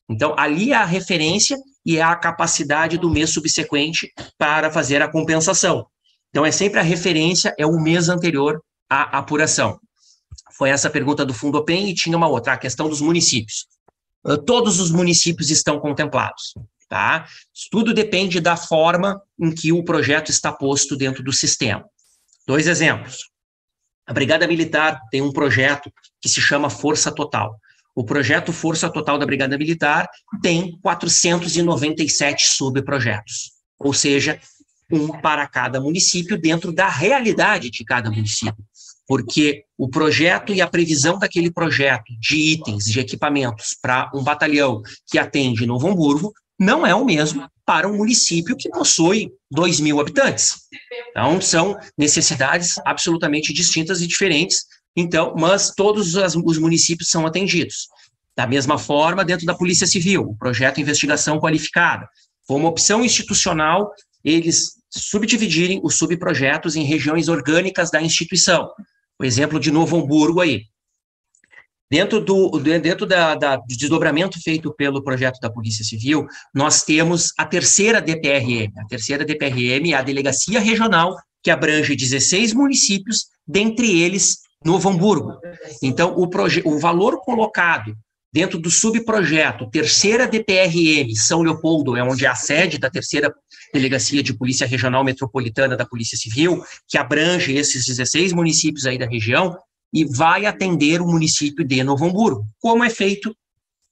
S4: Então, ali é a referência e é a capacidade do mês subsequente para fazer a compensação. Então, é sempre a referência, é o mês anterior à apuração. Foi essa a pergunta do Fundopem e tinha uma outra, a questão dos municípios. Todos os municípios estão contemplados, tá? Tudo depende da forma em que o projeto está posto dentro do sistema. 2 exemplos. A Brigada Militar tem um projeto que se chama Força Total. O projeto Força Total da Brigada Militar tem 497 subprojetos, ou seja, um para cada município dentro da realidade de cada município. Porque o projeto e a previsão daquele projeto de itens, de equipamentos para um batalhão que atende Novo Hamburgo não é o mesmo para um município que possui 2.000 habitantes. Então, são necessidades absolutamente distintas e diferentes, então, mas todos os municípios são atendidos. Da mesma forma, dentro da Polícia Civil, o projeto Investigação Qualificada. Foi uma opção institucional eles subdividirem os subprojetos em regiões orgânicas da instituição. O exemplo de Novo Hamburgo aí. Dentro do desdobramento feito pelo projeto da Polícia Civil, nós temos a terceira DPRM. A terceira DPRM é a Delegacia Regional, que abrange 16 municípios, dentre eles Novo Hamburgo. Então, o valor colocado dentro do subprojeto terceira DPRM São Leopoldo, é onde é a sede da terceira Delegacia de Polícia Regional Metropolitana da Polícia Civil, que abrange esses 16 municípios aí da região, e vai atender o município de Novo Hamburgo, como é feito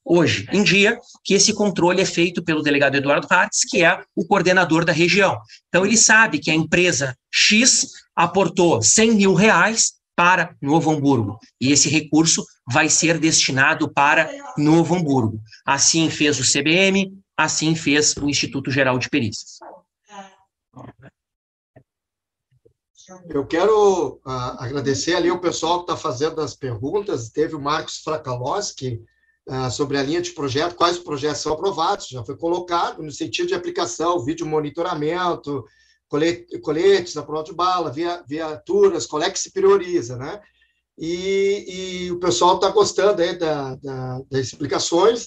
S4: hoje em dia, que esse controle é feito pelo delegado Eduardo Hartz, que é o coordenador da região. Então, ele sabe que a empresa X aportou R$100.000 para Novo Hamburgo, e esse recurso vai ser destinado para Novo Hamburgo. Assim fez o CBM, assim fez o Instituto Geral de Perícias.
S2: Eu quero agradecer ali o pessoal que está fazendo as perguntas. Teve o Marcos Fracalós, que sobre a linha de projeto, quais projetos são aprovados, já foi colocado no sentido de aplicação, vídeo monitoramento, coletes à prova de bala, viaturas, qual é que se prioriza, né? E o pessoal está gostando aí das explicações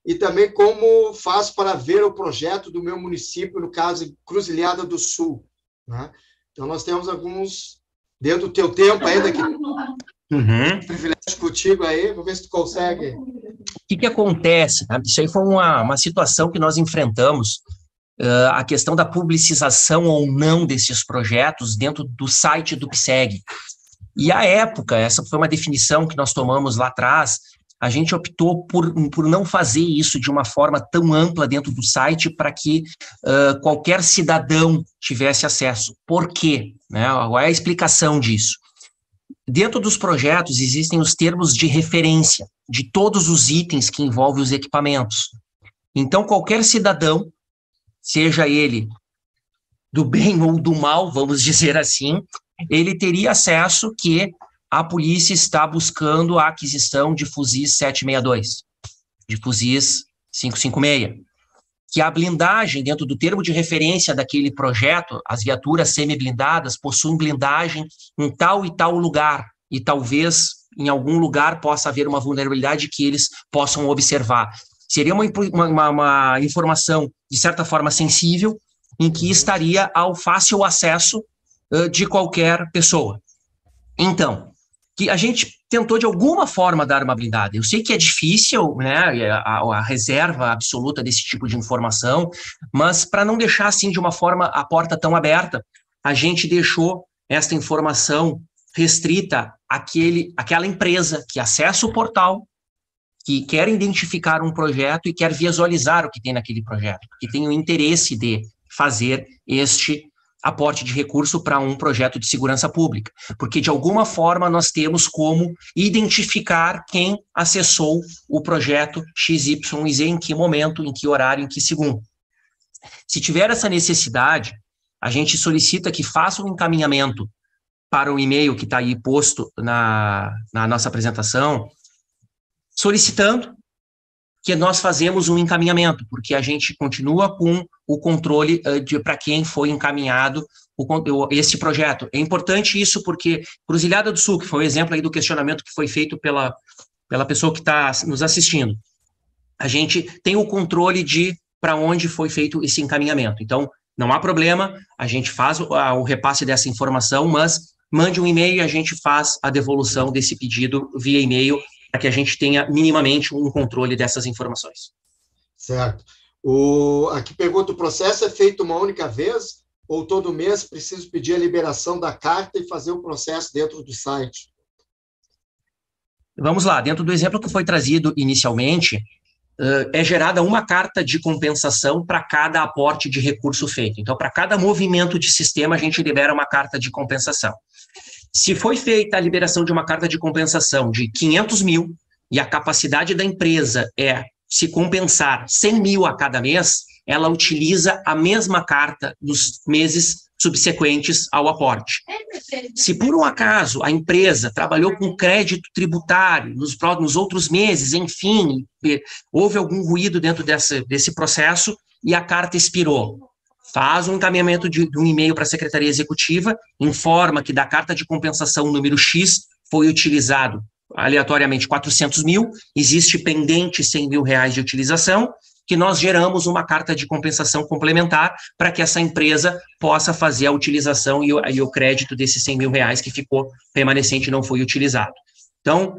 S2: e também como faz para ver o projeto do meu município, no caso, Encruzilhada do Sul, né? Então, nós temos alguns, dentro do teu tempo ainda, que privilégio contigo aí, vamos ver se tu consegue.
S4: O que acontece? Tá? Isso aí foi uma situação que nós enfrentamos, a questão da publicização ou não desses projetos dentro do site do PSEG. E à época, essa foi uma definição que nós tomamos lá atrás, a gente optou por não fazer isso de uma forma tão ampla dentro do site para que qualquer cidadão tivesse acesso. Por quê? Né? Qual é a explicação disso? Dentro dos projetos existem os termos de referência de todos os itens que envolvem os equipamentos. Então, qualquer cidadão, seja ele do bem ou do mal, vamos dizer assim, ele teria acesso que a polícia está buscando a aquisição de fuzis 762, de fuzis 556, que a blindagem, dentro do termo de referência daquele projeto, as viaturas semi-blindadas possuem blindagem em tal e tal lugar, e talvez em algum lugar possa haver uma vulnerabilidade que eles possam observar. Seria uma informação, de certa forma, sensível, em que estaria ao fácil acesso de qualquer pessoa. Então, que a gente tentou de alguma forma dar uma blindada. Eu sei que é difícil, né, a reserva absoluta desse tipo de informação, mas para não deixar assim de uma forma a porta tão aberta, a gente deixou esta informação restrita àquela empresa que acessa o portal, que quer identificar um projeto e quer visualizar o que tem naquele projeto, que tem o interesse de fazer este aporte de recurso para um projeto de segurança pública, porque de alguma forma nós temos como identificar quem acessou o projeto XYZ, em que momento, em que horário, em que segundo. Se tiver essa necessidade, a gente solicita que faça um encaminhamento para o e-mail que está aí posto na nossa apresentação, solicitando que nós fazemos um encaminhamento, porque a gente continua com o controle para quem foi encaminhado esse projeto. É importante isso porque Encruzilhada do Sul, que foi o exemplo aí do questionamento que foi feito pela pessoa que está nos assistindo, a gente tem o controle de para onde foi feito esse encaminhamento. Então, não há problema, a gente faz o repasse dessa informação, mas mande um e-mail e a gente faz a devolução desse pedido via e-mail, para que a gente tenha minimamente um controle dessas informações.
S2: Certo. Aqui pergunta, o processo é feito uma única vez ou todo mês preciso pedir a liberação da carta e fazer o processo dentro do site?
S4: Vamos lá, dentro do exemplo que foi trazido inicialmente, é gerada uma carta de compensação para cada aporte de recurso feito. Então, para cada movimento de sistema, a gente libera uma carta de compensação. Se foi feita a liberação de uma carta de compensação de 500 mil e a capacidade da empresa é se compensar 100 mil a cada mês, ela utiliza a mesma carta nos meses subsequentes ao aporte. Se por um acaso a empresa trabalhou com crédito tributário nos outros meses, enfim, houve algum ruído dentro desse processo e a carta expirou, faz um encaminhamento de um e-mail para a Secretaria Executiva, informa que da carta de compensação número X foi utilizado aleatoriamente 400 mil, existe pendente 100 mil reais de utilização, que nós geramos uma carta de compensação complementar para que essa empresa possa fazer a utilização e o crédito desses 100 mil reais que ficou remanescente e não foi utilizado. Então,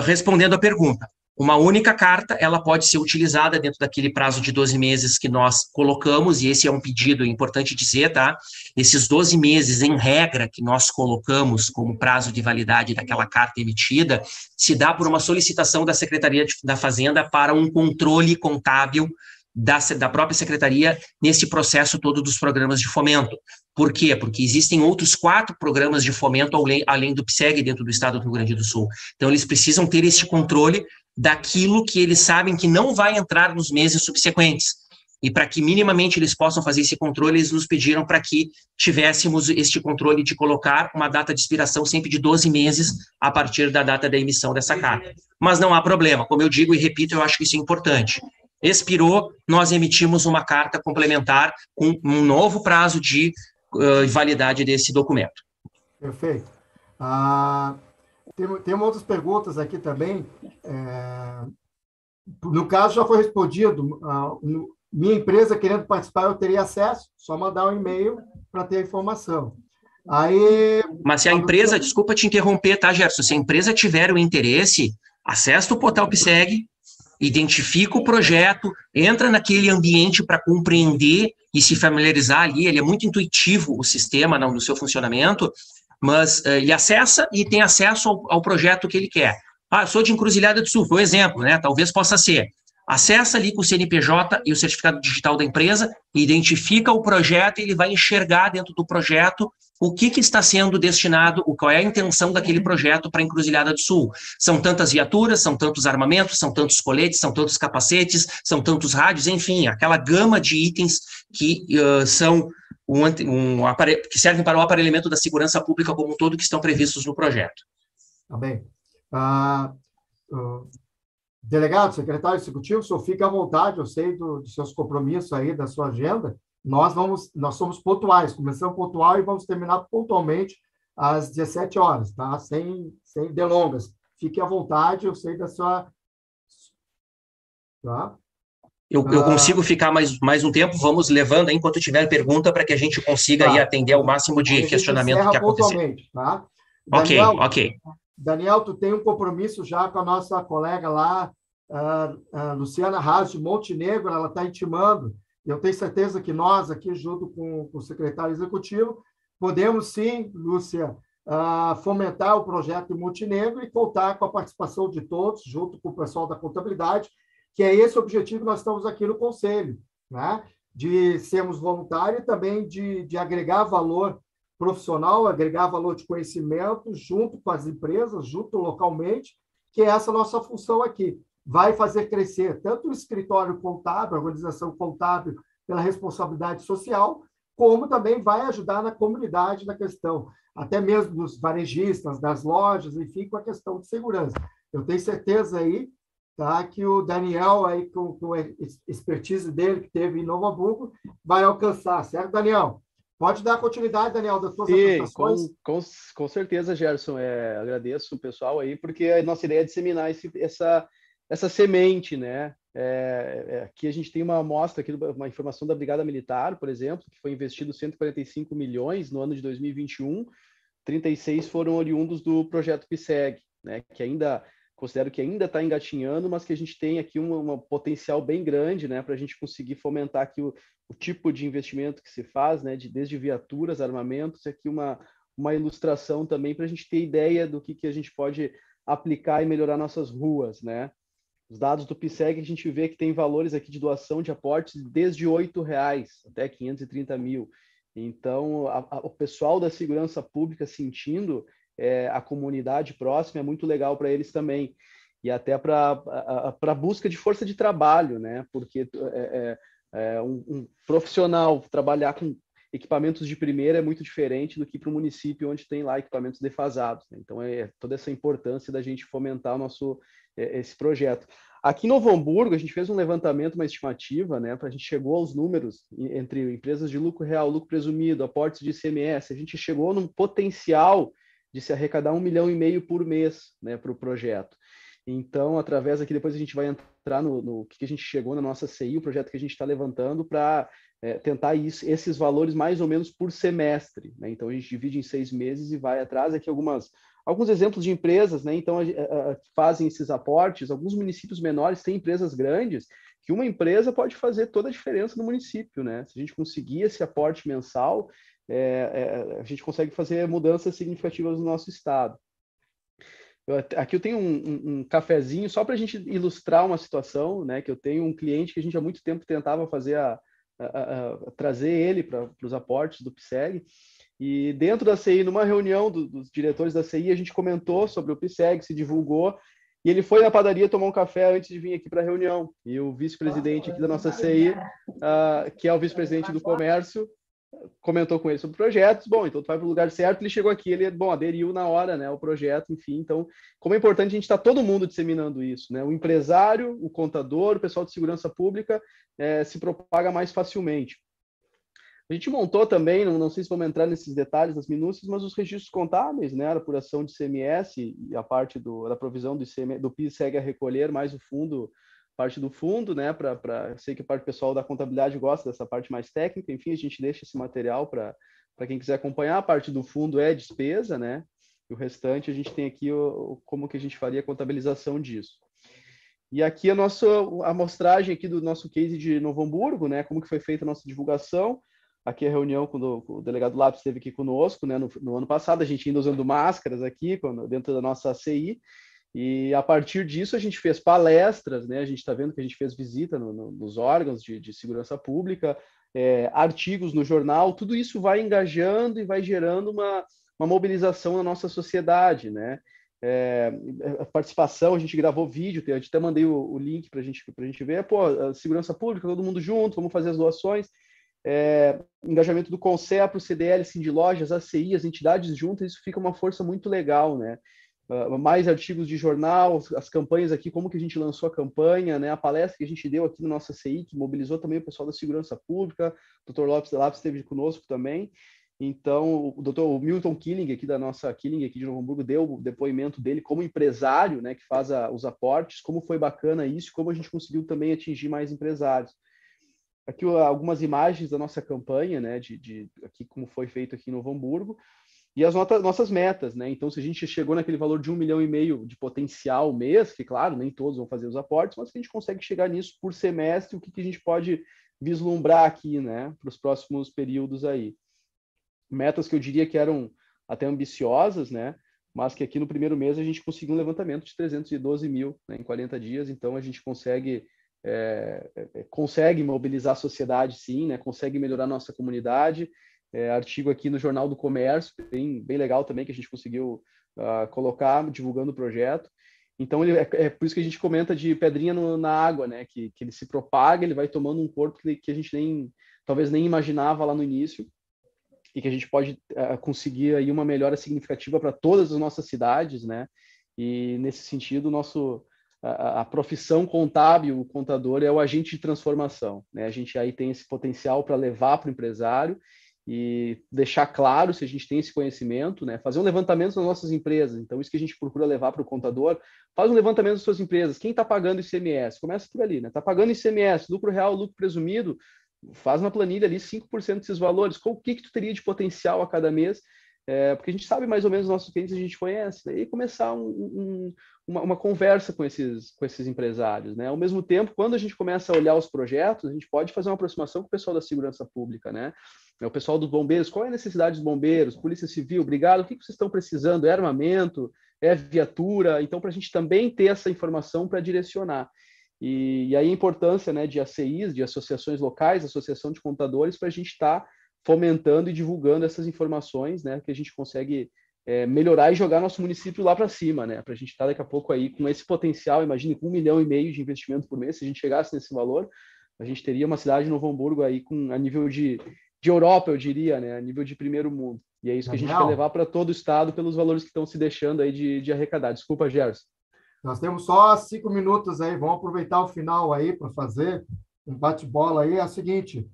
S4: respondendo à pergunta, uma única carta, ela pode ser utilizada dentro daquele prazo de 12 meses que nós colocamos, e esse é um pedido importante dizer, tá? Esses 12 meses, em regra, que nós colocamos como prazo de validade daquela carta emitida, se dá por uma solicitação da Secretaria da Fazenda para um controle contábil da própria Secretaria nesse processo todo dos programas de fomento. Por quê? Porque existem outros 4 programas de fomento além do PSEG dentro do estado do Rio Grande do Sul. Então, eles precisam ter esse controle daquilo que eles sabem que não vai entrar nos meses subsequentes. E para que minimamente eles possam fazer esse controle, eles nos pediram para que tivéssemos este controle de colocar uma data de expiração sempre de 12 meses a partir da data da emissão dessa carta. mas não há problema. Como eu digo e repito, eu acho que isso é importante. Expirou, nós emitimos uma carta complementar com um novo prazo de validade desse documento.
S2: Perfeito. Tem outras perguntas aqui também. No caso, já foi respondido. Minha empresa querendo participar, eu teria acesso, só mandar um e-mail para ter a informação.
S4: Mas se a empresa, desculpa te interromper, tá, Gerson? Se a empresa tiver o interesse, acessa o portal PSEG, identifica o projeto, entra naquele ambiente para compreender e se familiarizar ali. Ele é muito intuitivo, o sistema, no seu funcionamento, mas ele acessa e tem acesso ao projeto que ele quer. Eu sou de Encruzilhada do Sul, foi um exemplo, né? Talvez possa ser. Acessa ali com o CNPJ e o certificado digital da empresa, identifica o projeto e ele vai enxergar dentro do projeto o que está sendo destinado, qual é a intenção daquele projeto para a Encruzilhada do Sul. São tantas viaturas, são tantos armamentos, são tantos coletes, são tantos capacetes, são tantos rádios, enfim, aquela gama de itens que são que servem para o aparelhamento da segurança pública como um todo, que estão previstos no projeto.
S2: Tá bem. Delegado, secretário executivo, o senhor fica à vontade, eu sei dos seus compromissos aí, da sua agenda. Nós somos pontuais, começamos pontual e vamos terminar pontualmente às 17 horas, tá? Sem delongas. Fique à vontade, eu sei da sua... Tá?
S4: Eu consigo ficar mais um tempo, vamos levando aí, enquanto tiver pergunta, para que a gente consiga aí atender ao máximo de questionamento que acontecer.
S2: Tá?
S4: Ok.
S2: Daniel, tu tem um compromisso já com a nossa colega lá, a Luciana Raz de Montenegro, ela está intimando. Eu tenho certeza que nós, aqui, junto com o secretário executivo, podemos sim, Lúcia, fomentar o projeto em Montenegro e contar com a participação de todos, junto com o pessoal da contabilidade, que é esse o objetivo que nós estamos aqui no Conselho, né? De sermos voluntários e também de agregar valor profissional, agregar valor de conhecimento junto com as empresas, junto localmente, que é essa nossa função aqui. Vai fazer crescer tanto o escritório contábil, a organização contábil pela responsabilidade social, como também vai ajudar na comunidade na questão, até mesmo dos varejistas, das lojas, enfim, com a questão de segurança. Eu tenho certeza aí, tá, que o Daniel, aí, com a expertise dele, que teve em Novo Hamburgo, vai alcançar, certo, Daniel? Pode dar continuidade, Daniel, das suas apresentações?
S3: Com certeza, Gerson. Agradeço o pessoal aí, porque a nossa ideia é disseminar essa semente, né? Aqui a gente tem uma amostra, aqui, uma informação da Brigada Militar, por exemplo, que foi investido 145 milhões no ano de 2021, 36 foram oriundos do projeto PSEG, né? Que considero que ainda está engatinhando, mas que a gente tem aqui um potencial bem grande, né, para a gente conseguir fomentar aqui o tipo de investimento que se faz, né, desde viaturas, armamentos, aqui uma ilustração também para a gente ter ideia do que a gente pode aplicar e melhorar nossas ruas, né. Os dados do PSEG, a gente vê que tem valores aqui de doação de aportes desde R$ 8,00 até 530 mil. Então, o pessoal da segurança pública sentindo a comunidade próxima é muito legal para eles também, e até para a busca de força de trabalho, né? Porque um profissional trabalhar com equipamentos de primeira é muito diferente do que para um município onde tem lá equipamentos defasados, né? Então toda essa importância da gente fomentar esse projeto. Aqui em Novo Hamburgo, a gente fez um levantamento, uma estimativa, né? A gente chegou aos números entre empresas de lucro real, lucro presumido, aportes de ICMS, a gente chegou num potencial de se arrecadar R$1,5 milhão por mês, né, para o projeto. Então, através aqui, depois a gente vai entrar no que a gente chegou na nossa CI, o projeto que a gente está levantando para tentar esses valores mais ou menos por semestre, né? Então, a gente divide em 6 meses e vai atrás. Aqui alguns exemplos de empresas, né? Então, que fazem esses aportes. Alguns municípios menores têm empresas grandes, que uma empresa pode fazer toda a diferença no município, né? Se a gente conseguir esse aporte mensal, a gente consegue fazer mudanças significativas no nosso estado. Aqui eu tenho um cafezinho só para a gente ilustrar uma situação, né? Que eu tenho um cliente que a gente há muito tempo tentava fazer trazer ele para os aportes do PSEG, e dentro da CI, numa reunião dos diretores da CI, a gente comentou sobre o PSEG, se divulgou, e ele foi na padaria tomar um café antes de vir aqui para a reunião. E o vice-presidente aqui da nossa CI, que é o vice-presidente do comércio, comentou com ele sobre projetos, bom, então tu vai para o lugar certo, ele chegou aqui, ele, bom, aderiu na hora, né, ao projeto, enfim, então, como é importante a gente estar todo mundo disseminando isso, né, o empresário, o contador, o pessoal de segurança pública se propaga mais facilmente. A gente montou também, não sei se vamos entrar nesses detalhes, nas minúcias, mas os registros contábeis, né, a apuração de CMS e a parte da provisão do PIS segue a recolher mais o fundo, parte do fundo, né, sei que a parte pessoal da contabilidade gosta dessa parte mais técnica, enfim, a gente deixa esse material para quem quiser acompanhar. A parte do fundo é despesa, né, e o restante a gente tem aqui como que a gente faria a contabilização disso. E aqui a amostragem aqui do nosso case de Novo Hamburgo, né, como que foi feita a nossa divulgação. Aqui a reunião com o delegado Lápis esteve aqui conosco, né, no ano passado, a gente ainda usando máscaras aqui dentro da nossa ACI, e a partir disso a gente fez palestras, né? A gente está vendo que a gente fez visita nos órgãos de segurança pública, artigos no jornal, tudo isso vai engajando e vai gerando uma mobilização na nossa sociedade, né? A participação, a gente gravou vídeo, eu até mandei o link para a gente ver, pô, a segurança pública, todo mundo junto, vamos fazer as doações, engajamento do CONSEPRO, CDL, Sindilojas, ACI, as entidades juntas, isso fica uma força muito legal, né? Mais artigos de jornal, as campanhas aqui, como que a gente lançou a campanha, né? A palestra que a gente deu aqui no nosso CI, que mobilizou também o pessoal da segurança pública, o Dr. Lápis esteve conosco também. Então, o Milton Killing, aqui da nossa Killing, aqui de Novo Hamburgo, deu o depoimento dele como empresário, né, que faz os aportes, como foi bacana isso, como a gente conseguiu também atingir mais empresários. Aqui algumas imagens da nossa campanha, né, aqui como foi feito aqui em Novo Hamburgo, e as nossas metas, né? Então, se a gente chegou naquele valor de 1,5 milhão de potencial mês, que claro, nem todos vão fazer os aportes, mas que a gente consegue chegar nisso por semestre, o que a gente pode vislumbrar aqui, né, para os próximos períodos aí. Metas que eu diria que eram até ambiciosas, né, mas que aqui no primeiro mês a gente conseguiu um levantamento de 312 mil, né, em 40 dias, então a gente consegue mobilizar a sociedade, sim, né, consegue melhorar a nossa comunidade. Artigo aqui no Jornal do Comércio, bem legal também, que a gente conseguiu colocar, divulgando o projeto. Então, por isso que a gente comenta de pedrinha na água, né? Que ele se propaga, ele vai tomando um corpo que a gente talvez nem imaginava lá no início, e que a gente pode conseguir aí uma melhora significativa para todas as nossas cidades, né? E, nesse sentido, a profissão contábil, o contador, é o agente de transformação, né? A gente aí tem esse potencial para levar para o empresário e deixar claro se a gente tem esse conhecimento, né? Fazer um levantamento das nossas empresas. Então, isso que a gente procura levar para o contador, faz um levantamento das suas empresas. Quem está pagando ICMS? Começa por ali, né? Está pagando ICMS, lucro real, lucro presumido, faz na planilha ali 5% desses valores. O que tu teria de potencial a cada mês? Porque a gente sabe mais ou menos os nossos clientes, a gente conhece, né? E começar uma conversa com esses empresários, né? Ao mesmo tempo, quando a gente começa a olhar os projetos, a gente pode fazer uma aproximação com o pessoal da segurança pública, né? O pessoal dos bombeiros, qual é a necessidade dos bombeiros, Polícia Civil, Brigada, o que vocês estão precisando? É armamento? É viatura? Então, para a gente também ter essa informação para direcionar. E aí a importância, né, de ACIs, de associações locais, associação de contadores, para a gente estar fomentando e divulgando essas informações, né, que a gente consegue melhorar e jogar nosso município lá para cima, né, para a gente estar daqui a pouco aí com esse potencial. Imagine, com 1,5 milhão de investimento por mês, se a gente chegasse nesse valor, a gente teria uma cidade de Novo Hamburgo aí a nível de Europa, eu diria, né, a nível de primeiro mundo. E é isso que a gente quer levar para todo o estado pelos valores que estão se deixando aí de arrecadar. Desculpa, Gerson.
S2: Nós temos só 5 minutos aí, vamos aproveitar o final aí para fazer um bate-bola aí. É o seguinte,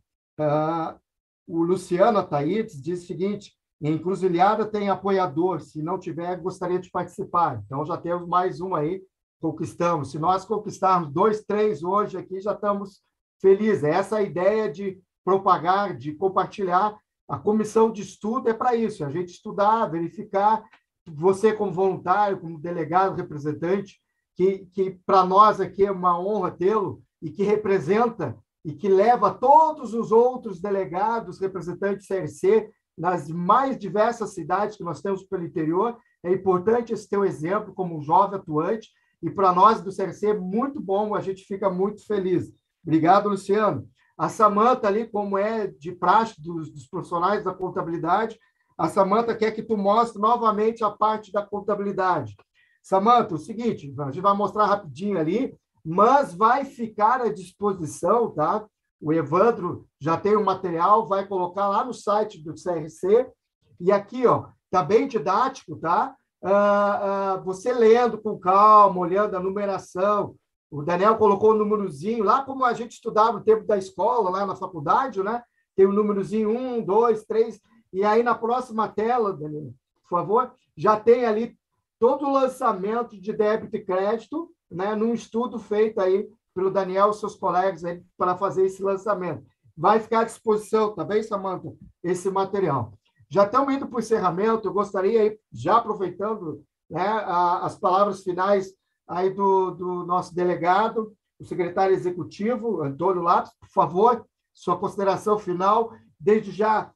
S2: o Luciano Ataídes diz o seguinte: em Encruzilhada tem apoiador, se não tiver, gostaria de participar. Então, já temos mais um aí, conquistamos. Se nós conquistarmos 2, 3 hoje aqui, já estamos felizes. Essa é a ideia de propagar, de compartilhar. A comissão de estudo é para isso, a gente estudar, verificar. Você, como voluntário, como delegado, representante, que para nós aqui é uma honra tê-lo, e que representa e que leva todos os outros delegados, representantes CRC, nas mais diversas cidades que nós temos pelo interior. É importante esse teu exemplo como um jovem atuante, e para nós do CRC é muito bom, a gente fica muito feliz. Obrigado, Luciano. A Samanta ali, como é de praxe dos profissionais da contabilidade, a Samanta quer que tu mostre novamente a parte da contabilidade. Samanta, o seguinte, a gente vai mostrar rapidinho ali, mas vai ficar à disposição, tá? O Evandro já tem o material, vai colocar lá no site do CRC. E aqui, ó, tá bem didático, tá? Você lendo com calma, olhando a numeração. O Daniel colocou o númerozinho lá, como a gente estudava no tempo da escola, lá na faculdade, né? Tem o númerozinho 1, 2, 3. E aí, na próxima tela, Daniel, por favor, já tem ali todo o lançamento de débito e crédito, né? Num estudo feito aí pelo Daniel e seus colegas aí para fazer esse lançamento. Vai ficar à disposição, tá bem, Samantha? Esse material. Já estamos indo para o encerramento, eu gostaria, aí, já aproveitando, né, as palavras finais aí do nosso delegado, o secretário executivo, Antônio Lopes, por favor, sua consideração final. Desde já,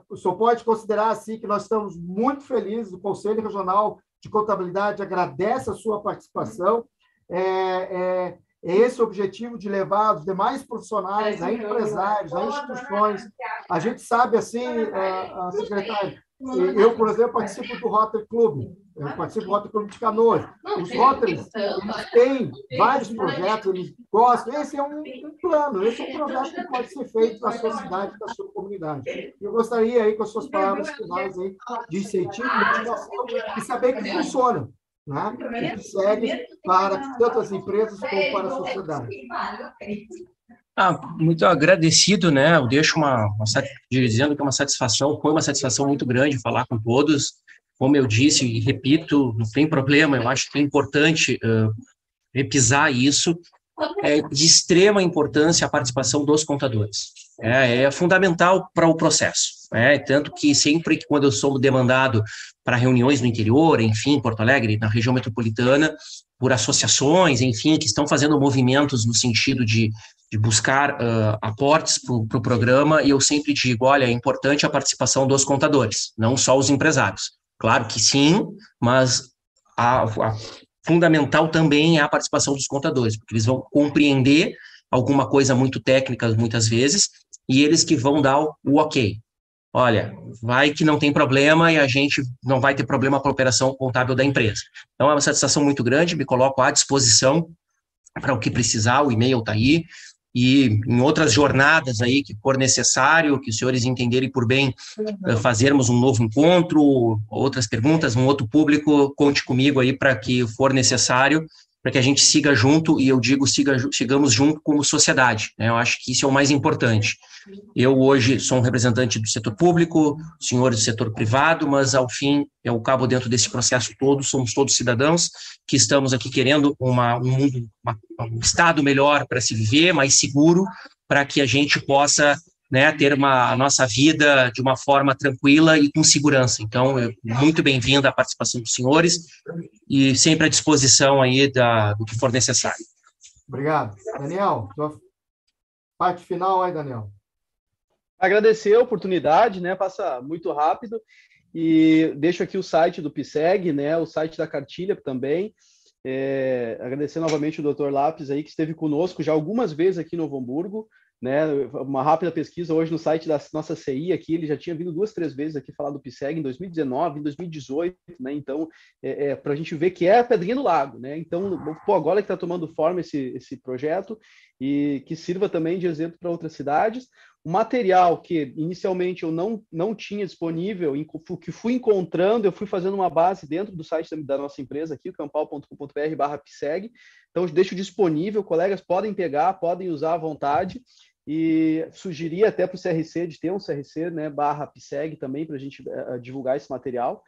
S2: o senhor pode considerar assim que nós estamos muito felizes, o Conselho Regional de Contabilidade agradece a sua participação. É esse o objetivo de levar os demais profissionais, a empresários, a instituições. A gente sabe, assim, secretário, eu, por exemplo, participo do Rotary Club, eu participo do Rotary Club de Canoas. Os Rotarys, eles têm vários projetos, eles gostam. Esse é um plano, esse é um projeto que pode ser feito na sua cidade, na sua comunidade. Eu gostaria, aí, com as suas palavras finais, aí, de incentivo, motivação, e saber que funciona, né? E que segue para tanto as empresas como para a sociedade.
S4: Muito agradecido, né? Eu deixo dizendo que é uma satisfação, foi uma satisfação muito grande falar com todos. Como eu disse e repito, não tem problema, eu acho que é importante repisar isso. É de extrema importância a participação dos contadores. É fundamental para o processo. Tanto que sempre que quando eu sou demandado para reuniões no interior, enfim, em Porto Alegre, na região metropolitana, por associações, enfim, que estão fazendo movimentos no sentido de buscar aportes para o programa, e eu sempre digo, olha, é importante a participação dos contadores, não só os empresários. Claro que sim, mas fundamental também é a participação dos contadores, porque eles vão compreender alguma coisa muito técnica, muitas vezes, e eles que vão dar o ok. Olha, vai que não tem problema e a gente não vai ter problema para a operação contábil da empresa. Então, é uma satisfação muito grande, me coloco à disposição para o que precisar, o e-mail está aí, e em outras jornadas aí que for necessário, que os senhores entenderem por bem fazermos um novo encontro, outras perguntas, um outro público, conte comigo aí para que for necessário, para que a gente siga junto, e eu digo sigamos junto como sociedade, né? Eu acho que isso é o mais importante. Eu hoje sou um representante do setor público, senhores do setor privado, mas ao fim, eu cabo dentro desse processo todo, somos todos cidadãos que estamos aqui querendo um mundo, um estado melhor para se viver, mais seguro, para que a gente possa, né, ter a nossa vida de uma forma tranquila e com segurança. Então, muito bem-vinda a participação dos senhores e sempre à disposição aí do que for necessário.
S2: Obrigado. Daniel, sua parte final aí, Daniel.
S3: Agradecer a oportunidade, né? Passa muito rápido, e deixo aqui o site do PSEG, né? O site da cartilha também. Agradecer novamente o Dr. Lopes aí, que esteve conosco já algumas vezes aqui no Novo Hamburgo, né? Uma rápida pesquisa hoje no site da nossa CI aqui, ele já tinha vindo 2, 3 vezes aqui falar do PSEG em 2019, em 2018, né? Então, para a gente ver que é a pedrinha do lago, né? Então, agora que está tomando forma esse projeto, e que sirva também de exemplo para outras cidades. O material que inicialmente eu não tinha disponível, que fui encontrando, eu fui fazendo uma base dentro do site da nossa empresa aqui, o campal.com.br/PSEG. Então, eu deixo disponível, colegas podem pegar, podem usar à vontade, e sugerir até para o CRC, de ter um CRC, né, /PSEG também, para a gente divulgar esse material.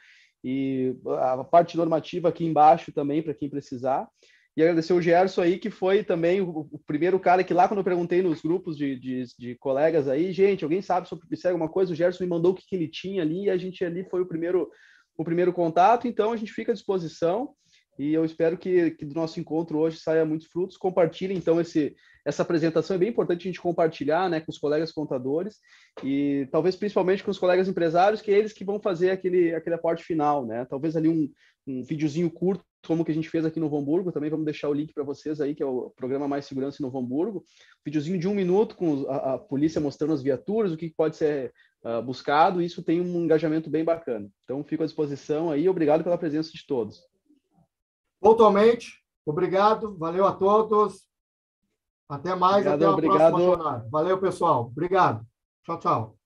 S3: E a parte normativa aqui embaixo também, para quem precisar. E agradecer o Gerson aí, que foi também o primeiro cara que lá, quando eu perguntei nos grupos de colegas aí, gente, alguém sabe sobre o PSEG alguma coisa? O Gerson me mandou o que ele tinha ali, e a gente ali foi o primeiro contato. Então, a gente fica à disposição, e eu espero que do nosso encontro hoje saia muitos frutos. Compartilhem, então, essa apresentação. É bem importante a gente compartilhar, né, com os colegas contadores, e talvez principalmente com os colegas empresários, que é eles que vão fazer aquele aporte final, né? Talvez ali um videozinho curto, como que a gente fez aqui no Novo Hamburgo. Também vamos deixar o link para vocês aí, que é o programa Mais Segurança em Novo Hamburgo. Videozinho de 1 minuto com a polícia mostrando as viaturas, o que pode ser buscado. Isso tem um engajamento bem bacana. Então, fico à disposição aí. Obrigado pela presença de todos.
S2: Pontualmente, obrigado. Valeu a todos. Até mais,
S3: Obrigado,
S2: até uma
S3: obrigado.
S2: próxima jornada. Valeu, pessoal. Obrigado. Tchau, tchau.